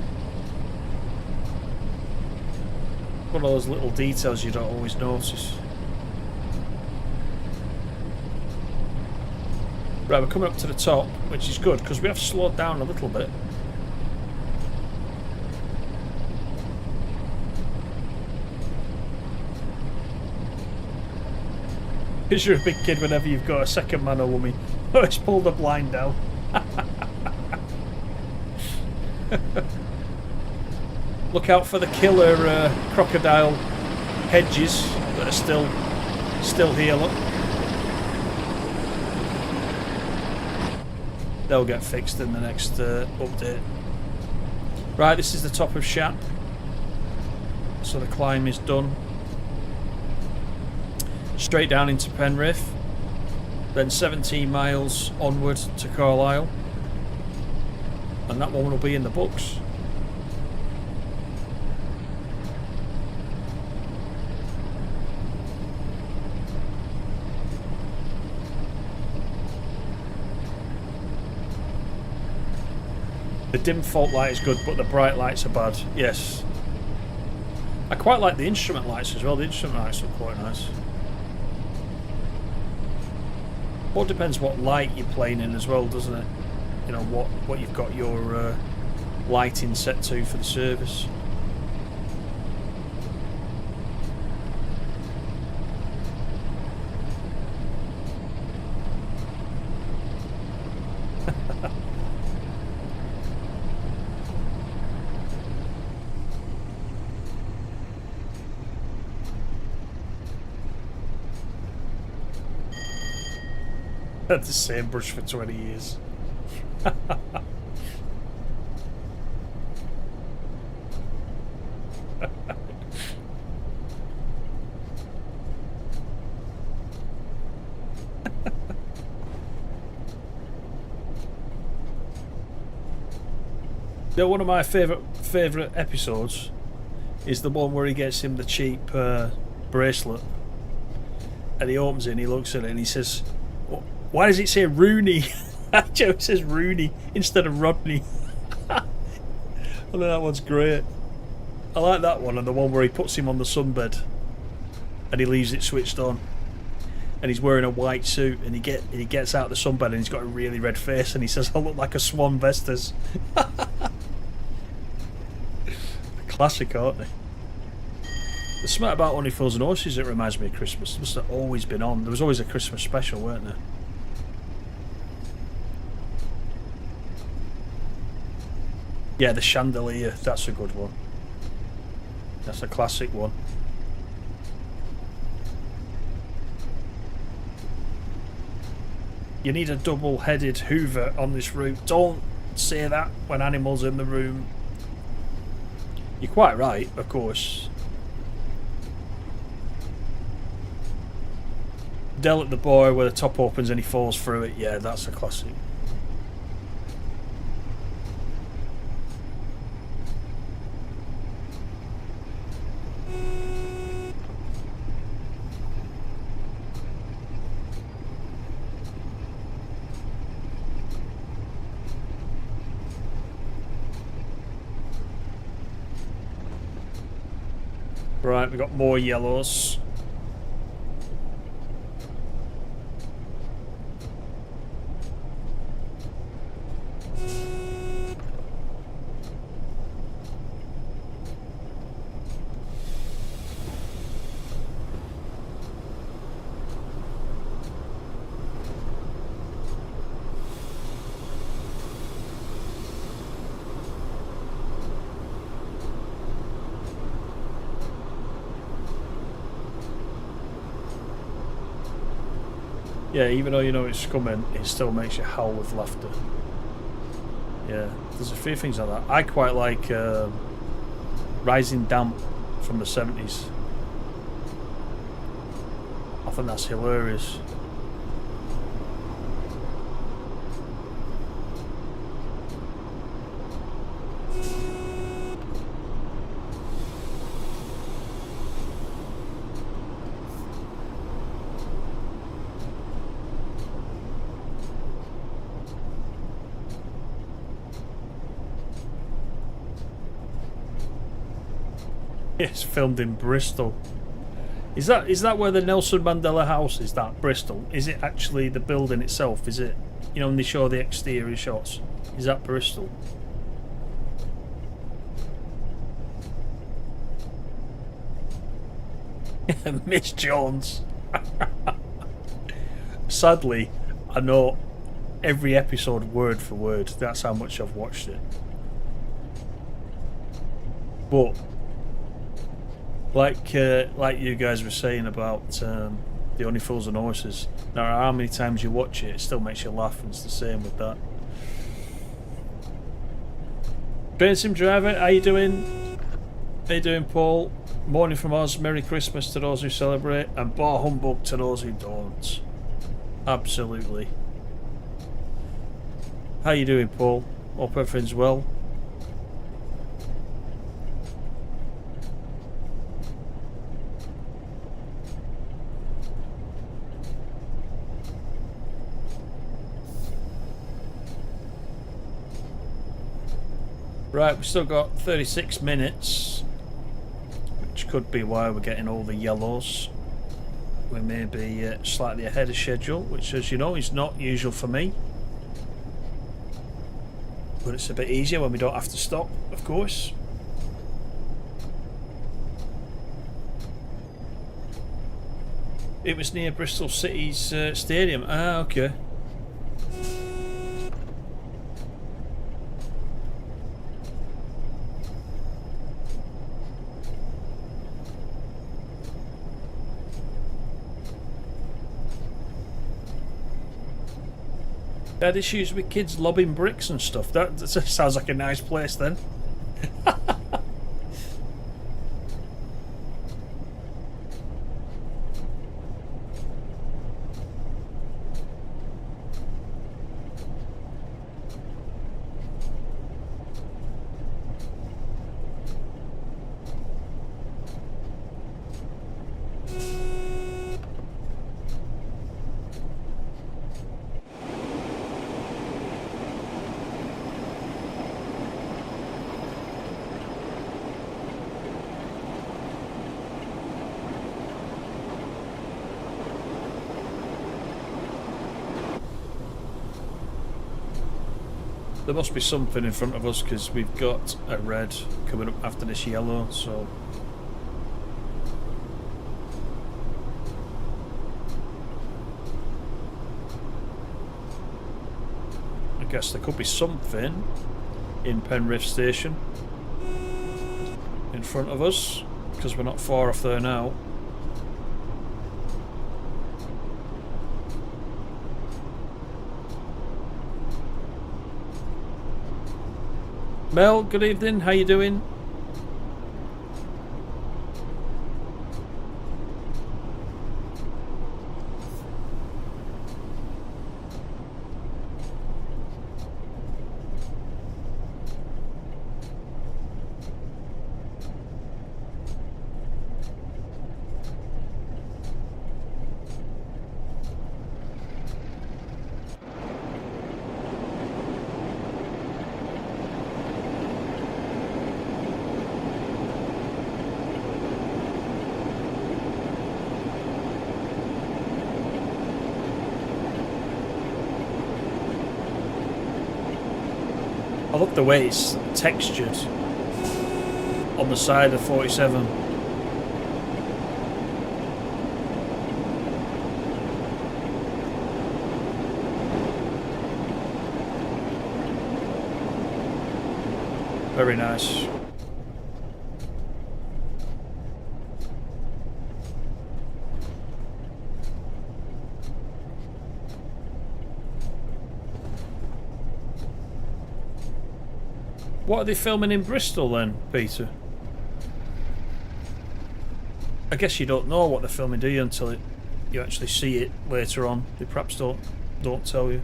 One of those little details you don't always notice. Right, we're coming up to the top, which is good because we have slowed down a little bit. Because you're a big kid whenever you've got a second man or woman. Let's pull the blind down. Look out for the killer crocodile hedges that are still here, look. They'll get fixed in the next update. Right, this is the top of Shap. So the climb is done. Straight down into Penrith. Then 17 miles onward to Carlisle. And that one will be in the books. The dim fault light is good, but the bright lights are bad. Yes. I quite like the instrument lights as well. The instrument lights look quite nice. Well, it depends what light you're playing in as well, doesn't it? You know, what you've got your lighting set to for the service. had the same brush for 20 years. You know, one of my favourite episodes is the one where he gets him the cheap bracelet, and he opens it and he looks at it and he says, "Why does it say Rooney?" Joe says Rooney instead of Rodney. I think that one's great. I like that one, and the one where he puts him on the sunbed and he leaves it switched on, and he's wearing a white suit, and he gets out the sunbed and he's got a really red face, and he says, "I look like a swan vestas." Classic, aren't they? The smart about Only Fools and Horses, it reminds me of Christmas. It must have always been on. There was always a Christmas special, weren't there? Yeah, the chandelier, that's a good one. That's a classic one. You need a double-headed Hoover on this route. Don't say that when animals are in the room. You're quite right, of course. Del at the boy where the top opens and he falls through it. Yeah, that's a classic. Right, we've got more yellows. Yeah, even though you know it's coming, it still makes you howl with laughter. Yeah, there's a few things like that. I quite like Rising Damp from the 70s. I think that's hilarious. It's filmed in Bristol. Is that where the Nelson Mandela House is? That Bristol? Is it actually the building itself? Is it, you know, when they show the exterior shots? Is that Bristol? Miss Jones. Sadly, I know every episode word for word. That's how much I've watched it. But like you guys were saying about the Only Fools and Horses, no matter how many times you watch it, it still makes you laugh, and it's the same with that. Train Sim Driver, how you doing? How you doing, Paul? Morning from us. Merry Christmas to those who celebrate, and bar humbug to those who don't. Absolutely. How you doing, Paul? Hope everything's well. Right, we've still got 36 minutes, which could be why we're getting all the yellows. We may be slightly ahead of schedule, which, as you know, is not usual for me. But it's a bit easier when we don't have to stop, of course. It was near Bristol City's stadium. Ah, okay. Had issues with kids lobbing bricks and stuff. That sounds like a nice place then. There must be something in front of us because we've got a red coming up after this yellow, so... I guess there could be something in Penrith Station in front of us because we're not far off there now. Mel, good evening. How you doing? I love the way it's textured on the side of 47. Very nice. What are they filming in Bristol then, Peter? I guess you don't know what they're filming, do you, until you actually see it later on. They perhaps don't tell you.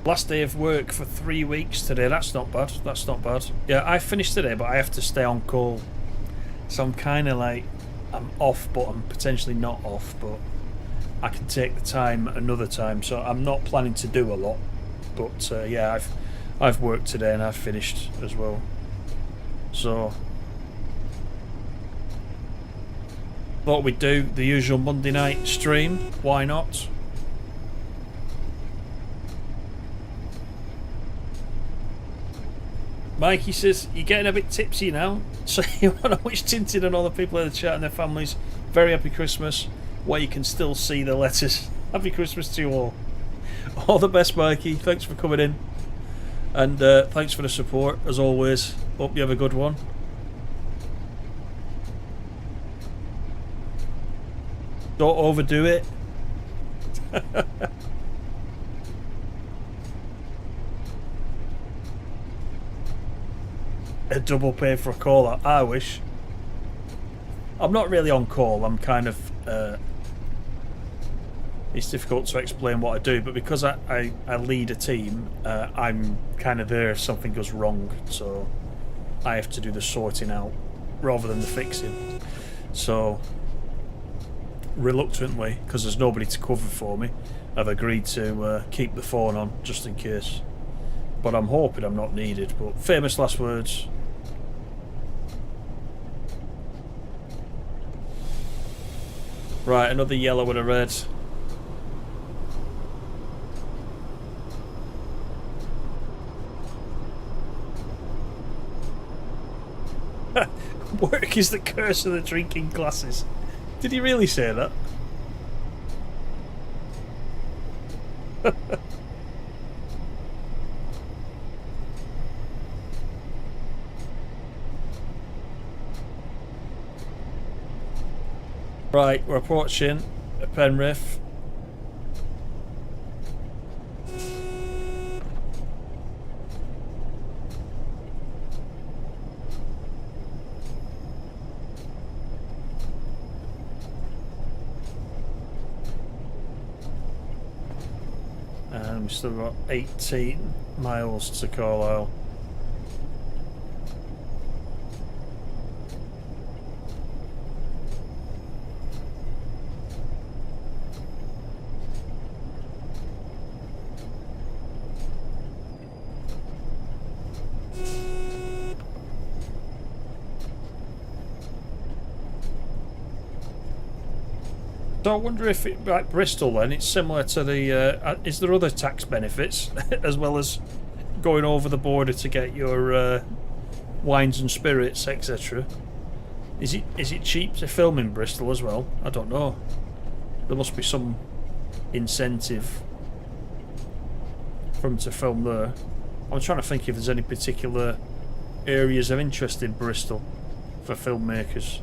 Last day of work for 3 weeks today. That's not bad. That's not bad. Yeah, I finished today, but I have to stay on call. So I'm kind of like, I'm off, but I'm potentially not off, but I can take the time another time. So I'm not planning to do a lot, but yeah, I've worked today and I've finished as well. So thought we'd do the usual Monday night stream. Why not? Mikey says, you're getting a bit tipsy now, so you want to wish Tintin and all the people in the chat and their families very happy Christmas, where you can still see the letters. Happy Christmas to you all. All the best, Mikey. Thanks for coming in. And thanks for the support, as always. Hope you have a good one. Don't overdo it. A double pay for a call. I wish. I'm not really on call. I'm kind of it's difficult to explain what I do, but because I lead a team, I'm kind of there if something goes wrong, so I have to do the sorting out rather than the fixing. So reluctantly, because there's nobody to cover for me, I've agreed to keep the phone on just in case, but I'm hoping I'm not needed. But famous last words. Right, another yellow and a red. Work is the curse of the drinking classes. Did he really say that? Right, we're approaching Penrith. And we've still got 18 miles to Carlisle. So I wonder if, like Bristol then, it's similar to the... is there other tax benefits as well as going over the border to get your wines and spirits, etc.? Is it cheap to film in Bristol as well? I don't know. There must be some incentive for them to film there. I'm trying to think if there's any particular areas of interest in Bristol for filmmakers.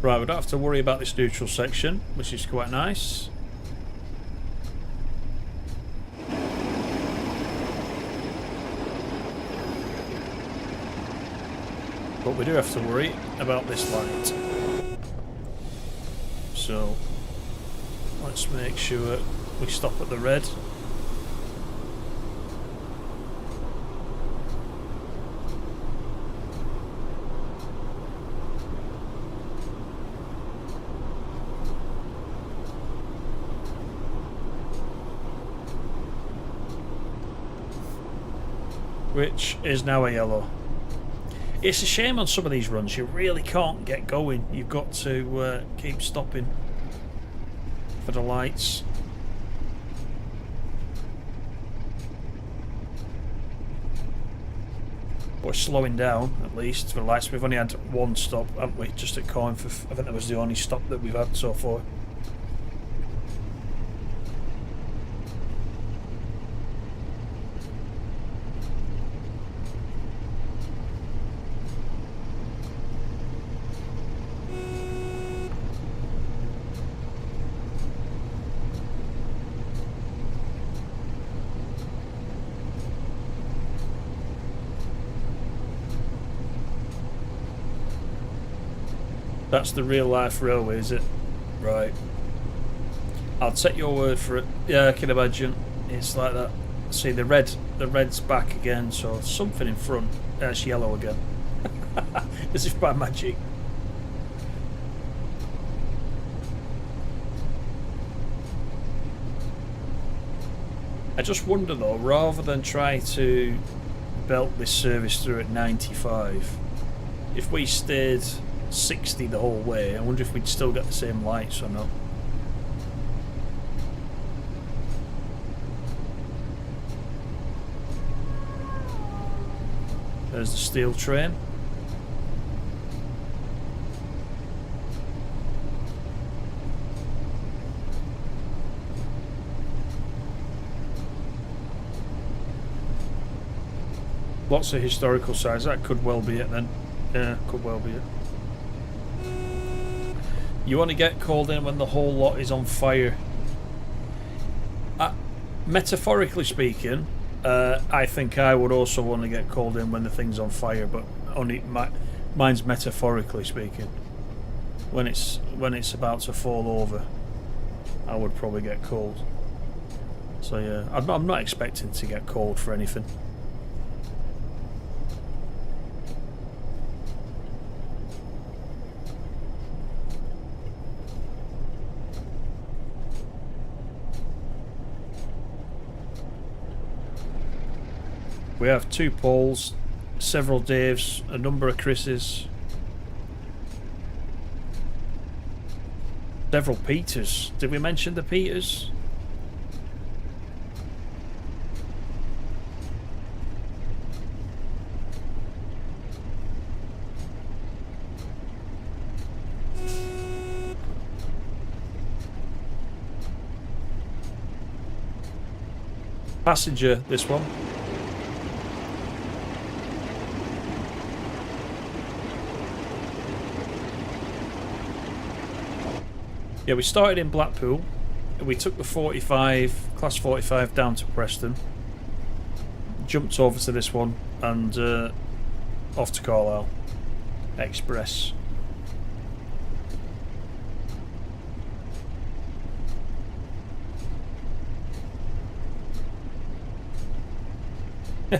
Right, we don't have to worry about this neutral section, which is quite nice. But we do have to worry about this light. So, let's make sure we stop at the red. Which is now a yellow. It's a shame on some of these runs, you really can't get going. You've got to keep stopping for the lights. We're slowing down, at least, for the lights. We've only had one stop, haven't we? Just at Coinforth. I think that was the only stop that we've had so far. That's the real life railway, is it? Right. I'll take your word for it. Yeah, I can imagine. It's like that. See, the red's back again, so something in front. It's yellow again. As if by magic. I just wonder though, rather than try to belt this service through at 95, if we stayed 60 the whole way, I wonder if we'd still get the same lights or not. There's the steel train. Lots of historical sites. That could well be it then. Yeah, could well be it. You want to get called in when the whole lot is on fire. Metaphorically speaking, I think I would also want to get called in when the thing's on fire, but only mine's metaphorically speaking. When it's about to fall over, I would probably get called. So yeah, I'm not expecting to get called for anything. We have 2 Pauls, several Daves, a number of Chris's, several Peters. Did we mention the Peters? Passenger, this one. Yeah, we started in Blackpool. We took the 45, class 45 down to Preston. Jumped over to this one and off to Carlisle. Express.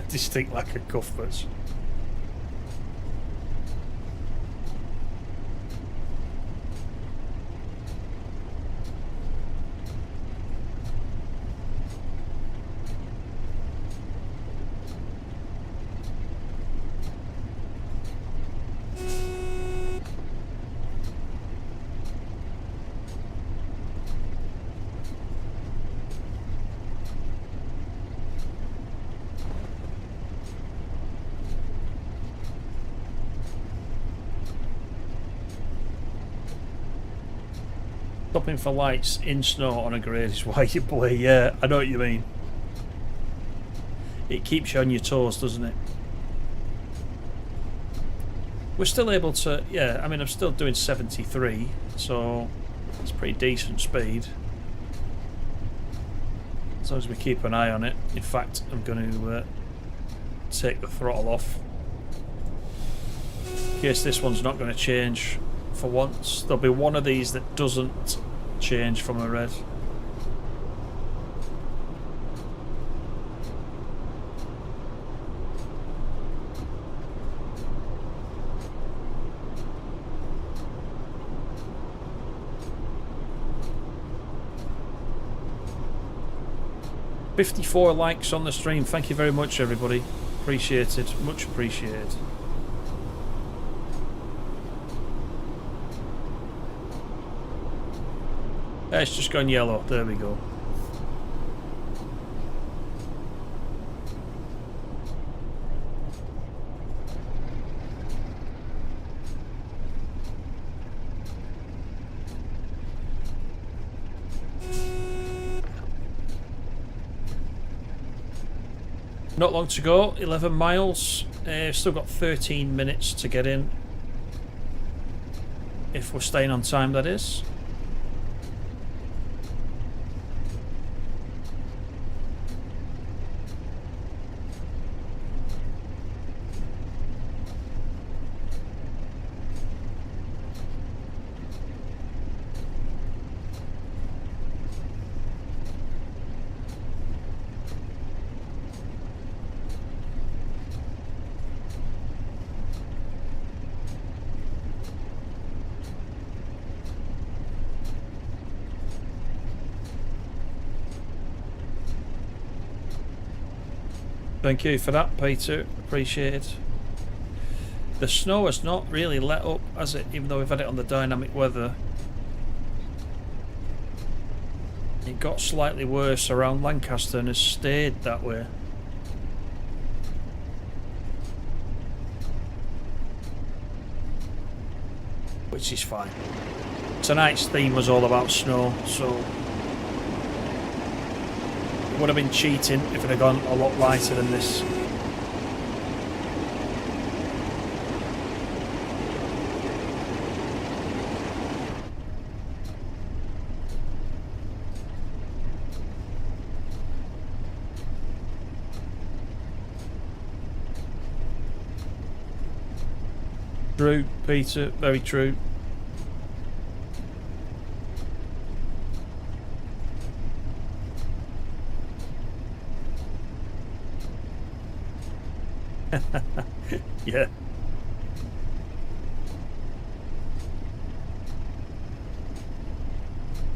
Distinct lack of Cuthberts. Stopping for lights in snow on a grade is why you play. Yeah, I know what you mean. It keeps you on your toes, doesn't it? We're still able to, yeah, I mean, I'm still doing 73, so it's pretty decent speed. As long as we keep an eye on it. In fact, I'm going to take the throttle off. In case this one's not going to change for once. There'll be one of these that doesn't change from a red. $54 likes on the stream. Thank you very much, everybody. Appreciated. Much appreciated. It's just gone yellow. There we go. Not long to go. 11 miles. Still got 13 minutes to get in. If we're staying on time, that is. Thank you for that, Peter. Appreciate it. The snow has not really let up, has it? Even though we've had it on the dynamic weather. It got slightly worse around Lancaster and has stayed that way. Which is fine. Tonight's theme was all about snow, so would have been cheating if it had gone a lot lighter than this. True, Peter, very true. Yeah.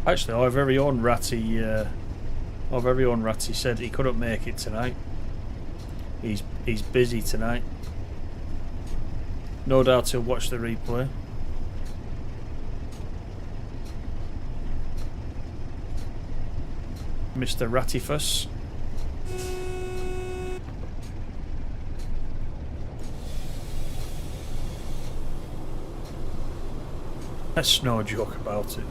Actually, our very own Ratty said he couldn't make it tonight. He's busy tonight. No doubt he'll watch the replay. Mr. Rattifus. That's no joke about it.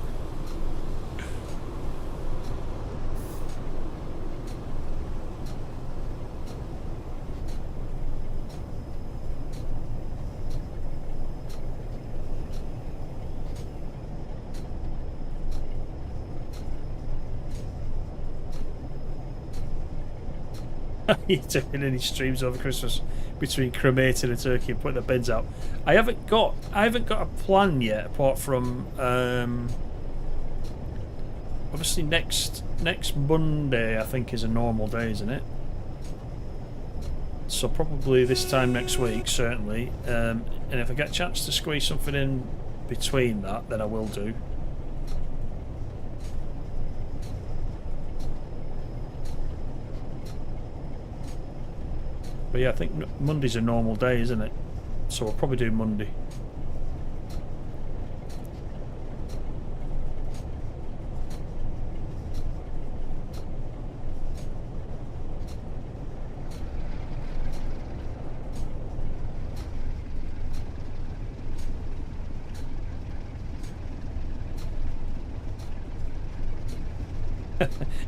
You're doing any streams over Christmas between cremating a turkey and putting the bins out? I haven't got a plan yet, apart from obviously next Monday I think is a normal day, isn't it? So probably this time next week, certainly. And if I get a chance to squeeze something in between that, then I will do. But yeah, I think Monday's a normal day, isn't it? So we'll probably do Monday.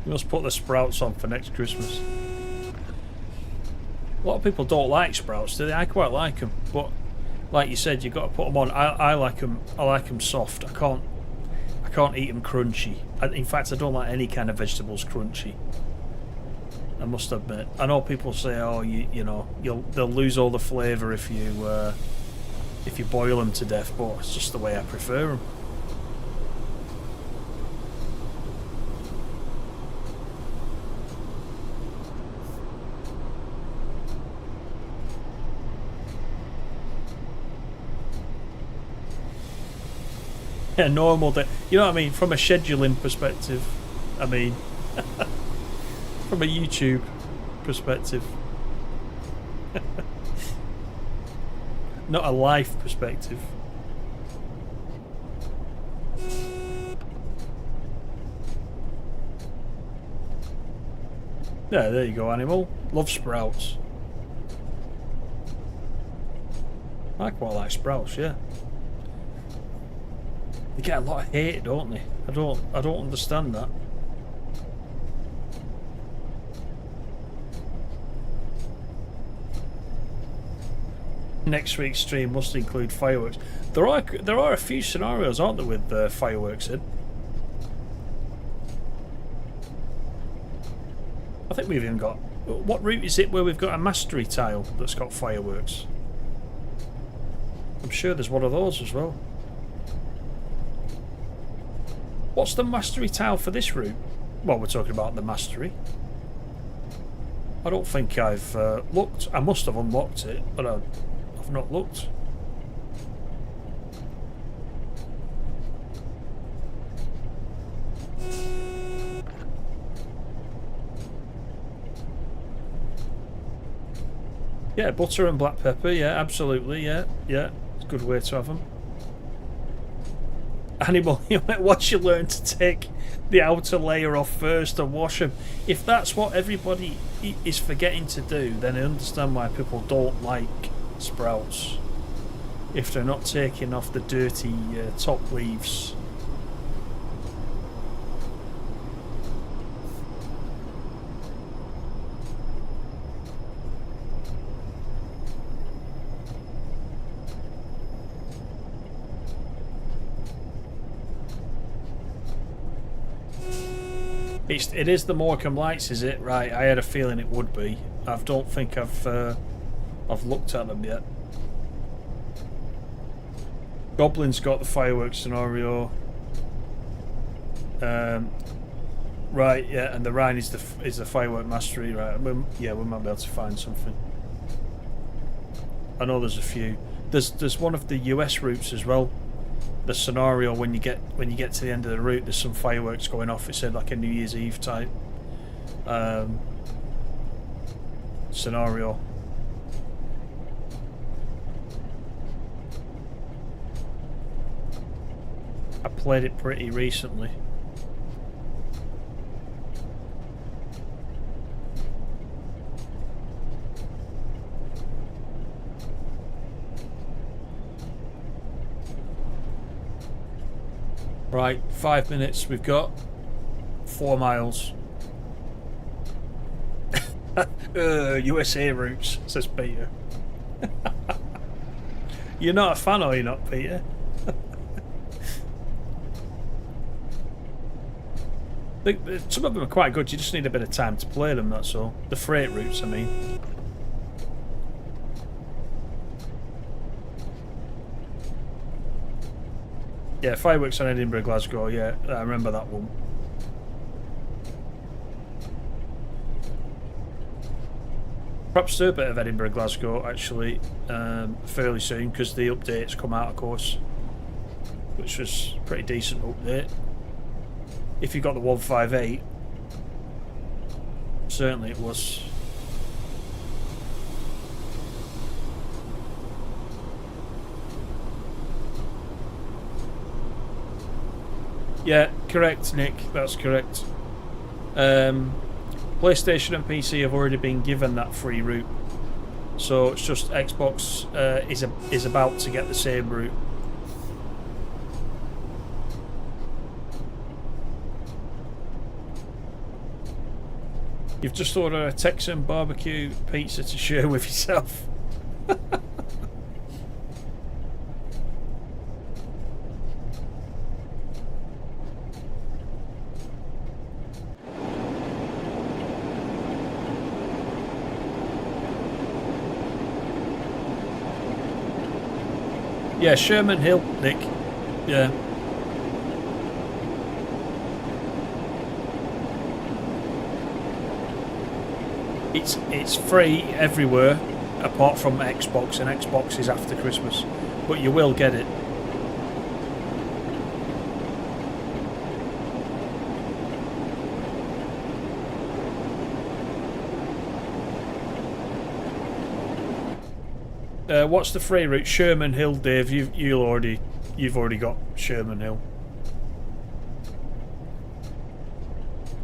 You must put the sprouts on for next Christmas. A lot of people don't like sprouts, do they? I quite like them, but like you said, you've got to put them on. I like them. I like them soft. I can't eat them crunchy. In fact, I don't like any kind of vegetables crunchy. I must admit. I know people say, "Oh, you know, they'll lose all the flavour if you boil them to death," but it's just the way I prefer them. A normal day, you know what I mean, from a scheduling perspective. I mean, from a YouTube perspective, not a life perspective. Yeah, there you go, animal. Love sprouts. I quite like sprouts, yeah. They get a lot of hate, don't they? I don't understand that. Next week's stream must include fireworks. There are a few scenarios, aren't there, with fireworks in? I think we've even got... What route is it where we've got a mastery tile that's got fireworks? I'm sure there's one of those as well. What's the mastery tile for this route? Well, we're talking about the mastery. I don't think I've looked. I must have unlocked it, but I've not looked. Yeah, butter and black pepper. Yeah, absolutely. Yeah, yeah. It's a good way to have them. Animal, once you learn to take the outer layer off first and wash them, if that's what everybody is forgetting to do, then I understand why people don't like sprouts. If they're not taking off the dirty top leaves. It is the Morecambe Lights, is it? Right, I had a feeling it would be. I don't think I've looked at them yet. Goblin's got the fireworks scenario. Right, yeah, and the Rhine is the firework mastery, right? Yeah, we might be able to find something. I know there's a few. There's one of the US routes as well. The scenario when you get to the end of the route, there's some fireworks going off. It said like a New Year's Eve type scenario. I played it pretty recently. Right, 5 minutes. We've got 4 miles. USA routes, says Peter. You're not a fan, are you not, Peter? Some of them are quite good. You just need a bit of time to play them. That's all. The freight routes, I mean. Yeah, fireworks on Edinburgh, Glasgow. Yeah, I remember that one. Perhaps do a bit of Edinburgh, Glasgow actually fairly soon because the updates come out, of course, which was a pretty decent update. If you got the 158, certainly it was. Yeah, correct, Nick. That's correct. PlayStation and PC have already been given that free route, so it's just Xbox is about to get the same route. You've just ordered a Texan barbecue pizza to share with yourself. Yeah, Sherman Hill, Nick. Yeah. It's free everywhere apart from Xbox, and Xbox is after Christmas, but you will get it. What's the free route? Sherman Hill, Dave. You've already got Sherman Hill.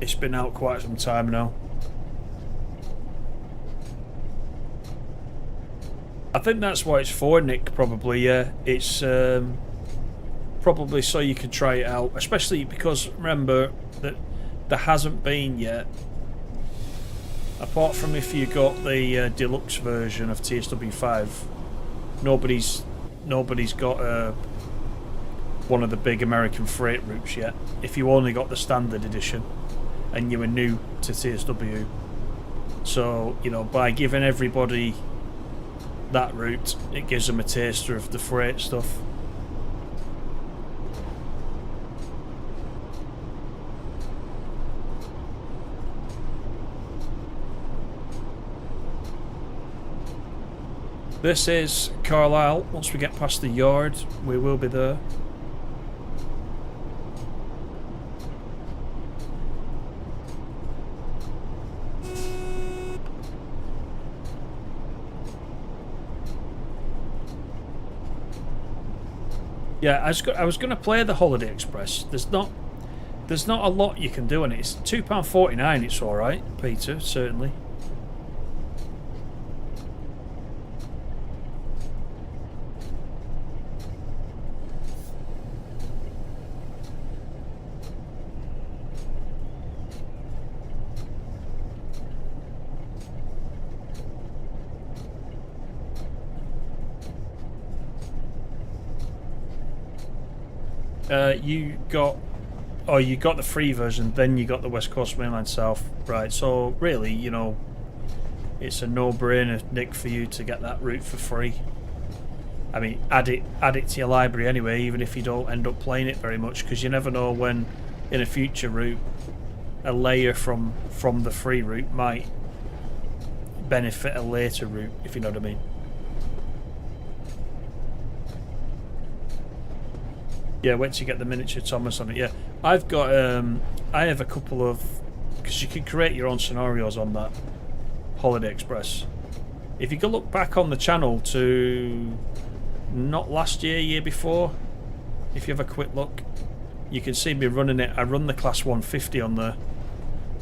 It's been out quite some time now. I think that's what it's for, Nick. Probably, yeah. It's probably so you can try it out, especially because remember that there hasn't been yet. Apart from if you got the deluxe version of TSW5, nobody's got one of the big American freight routes yet. If you only got the standard edition and you were new to TSW, so you know, by giving everybody that route, it gives them a taster of the freight stuff. This is Carlisle. Once we get past the yard, we will be there. Yeah, I was going to play the Holiday Express. There's not a lot you can do on it. It's £2.49. It's all right, Peter. Certainly. You got the free version, then you got the West Coast Mainline South, right? So really, you know, it's a no-brainer, Nick, for you to get that route for free. I mean, add it to your library anyway, even if you don't end up playing it very much, because you never know when, in a future route, a layer from the free route might benefit a later route, if you know what I mean. Yeah, wait till you get the miniature Thomas on it. Yeah, I've got I have a couple of, because you can create your own scenarios on that Holiday Express. If you go look back on the channel to not last year, year before, if you have a quick look, you can see me running it. I run the Class 150 on there.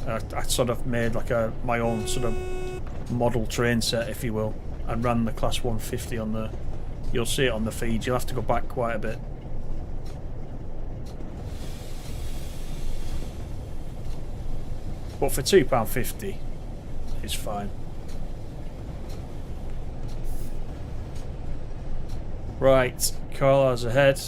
I sort of made like my own sort of model train set, if you will, and ran the Class 150 on there. You'll see it on the feed. You'll have to go back quite a bit. But for £2.50, it's fine. Right, Carlisle's ahead.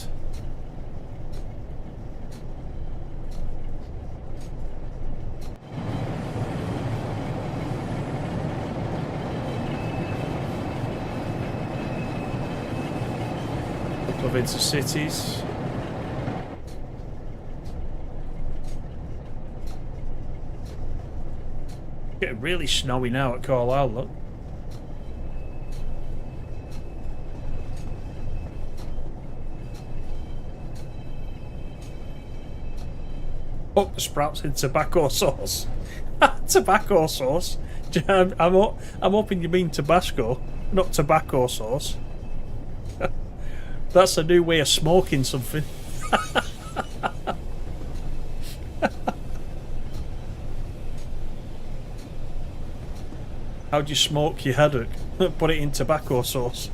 Love into cities. Getting really snowy now at Carlisle, look. Oh, the sprouts in tobacco sauce. Tobacco sauce? I'm hoping you mean Tabasco, not tobacco sauce. That's a new way of smoking something. How do you smoke your haddock? Put it in tobacco sauce.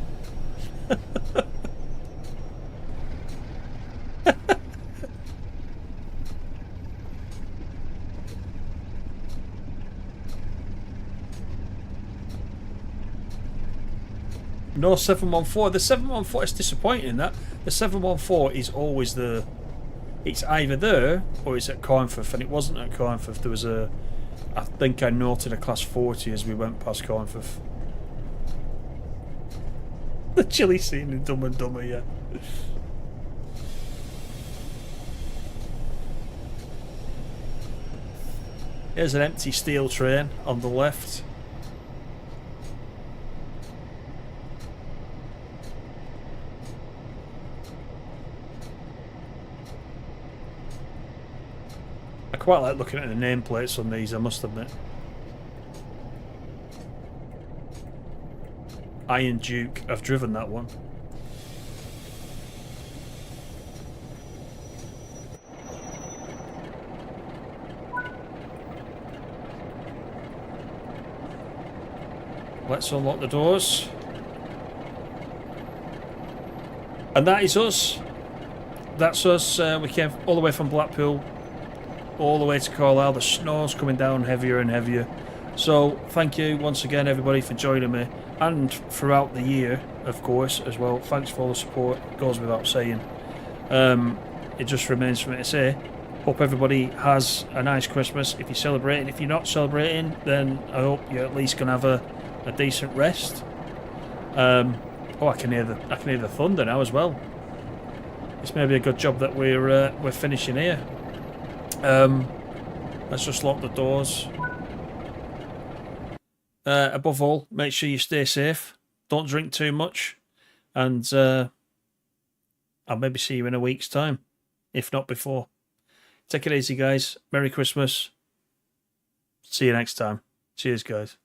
No 714. The 714 is disappointing. That the 714 is always the. It's either there or it's at Cornforth, and it wasn't at Cornforth. There was a. I think I noted a class 40 as we went past Cornforth. The chili scene in Dumb and Dumber, yeah. Here's an empty steel train on the left. I quite like looking at the nameplates on these, I must admit. Iron Duke, I've driven that one. Let's unlock the doors. And that is us. That's us. We came all the way from Blackpool, all the way to Carlisle. The snow's coming down heavier and heavier. So thank you once again, everybody, for joining me. And throughout the year, of course, as well. Thanks for all the support. It goes without saying. It just remains for me to say, hope everybody has a nice Christmas. If you're celebrating, if you're not celebrating, then I hope you're at least gonna have a decent rest. Oh, I can hear the thunder now as well. It's maybe a good job that we're finishing here. Let's just lock the doors. Above all, make sure you stay safe. Don't drink too much, and I'll maybe see you in a week's time, if not before. Take it easy, guys. Merry Christmas. See you next time. Cheers, guys.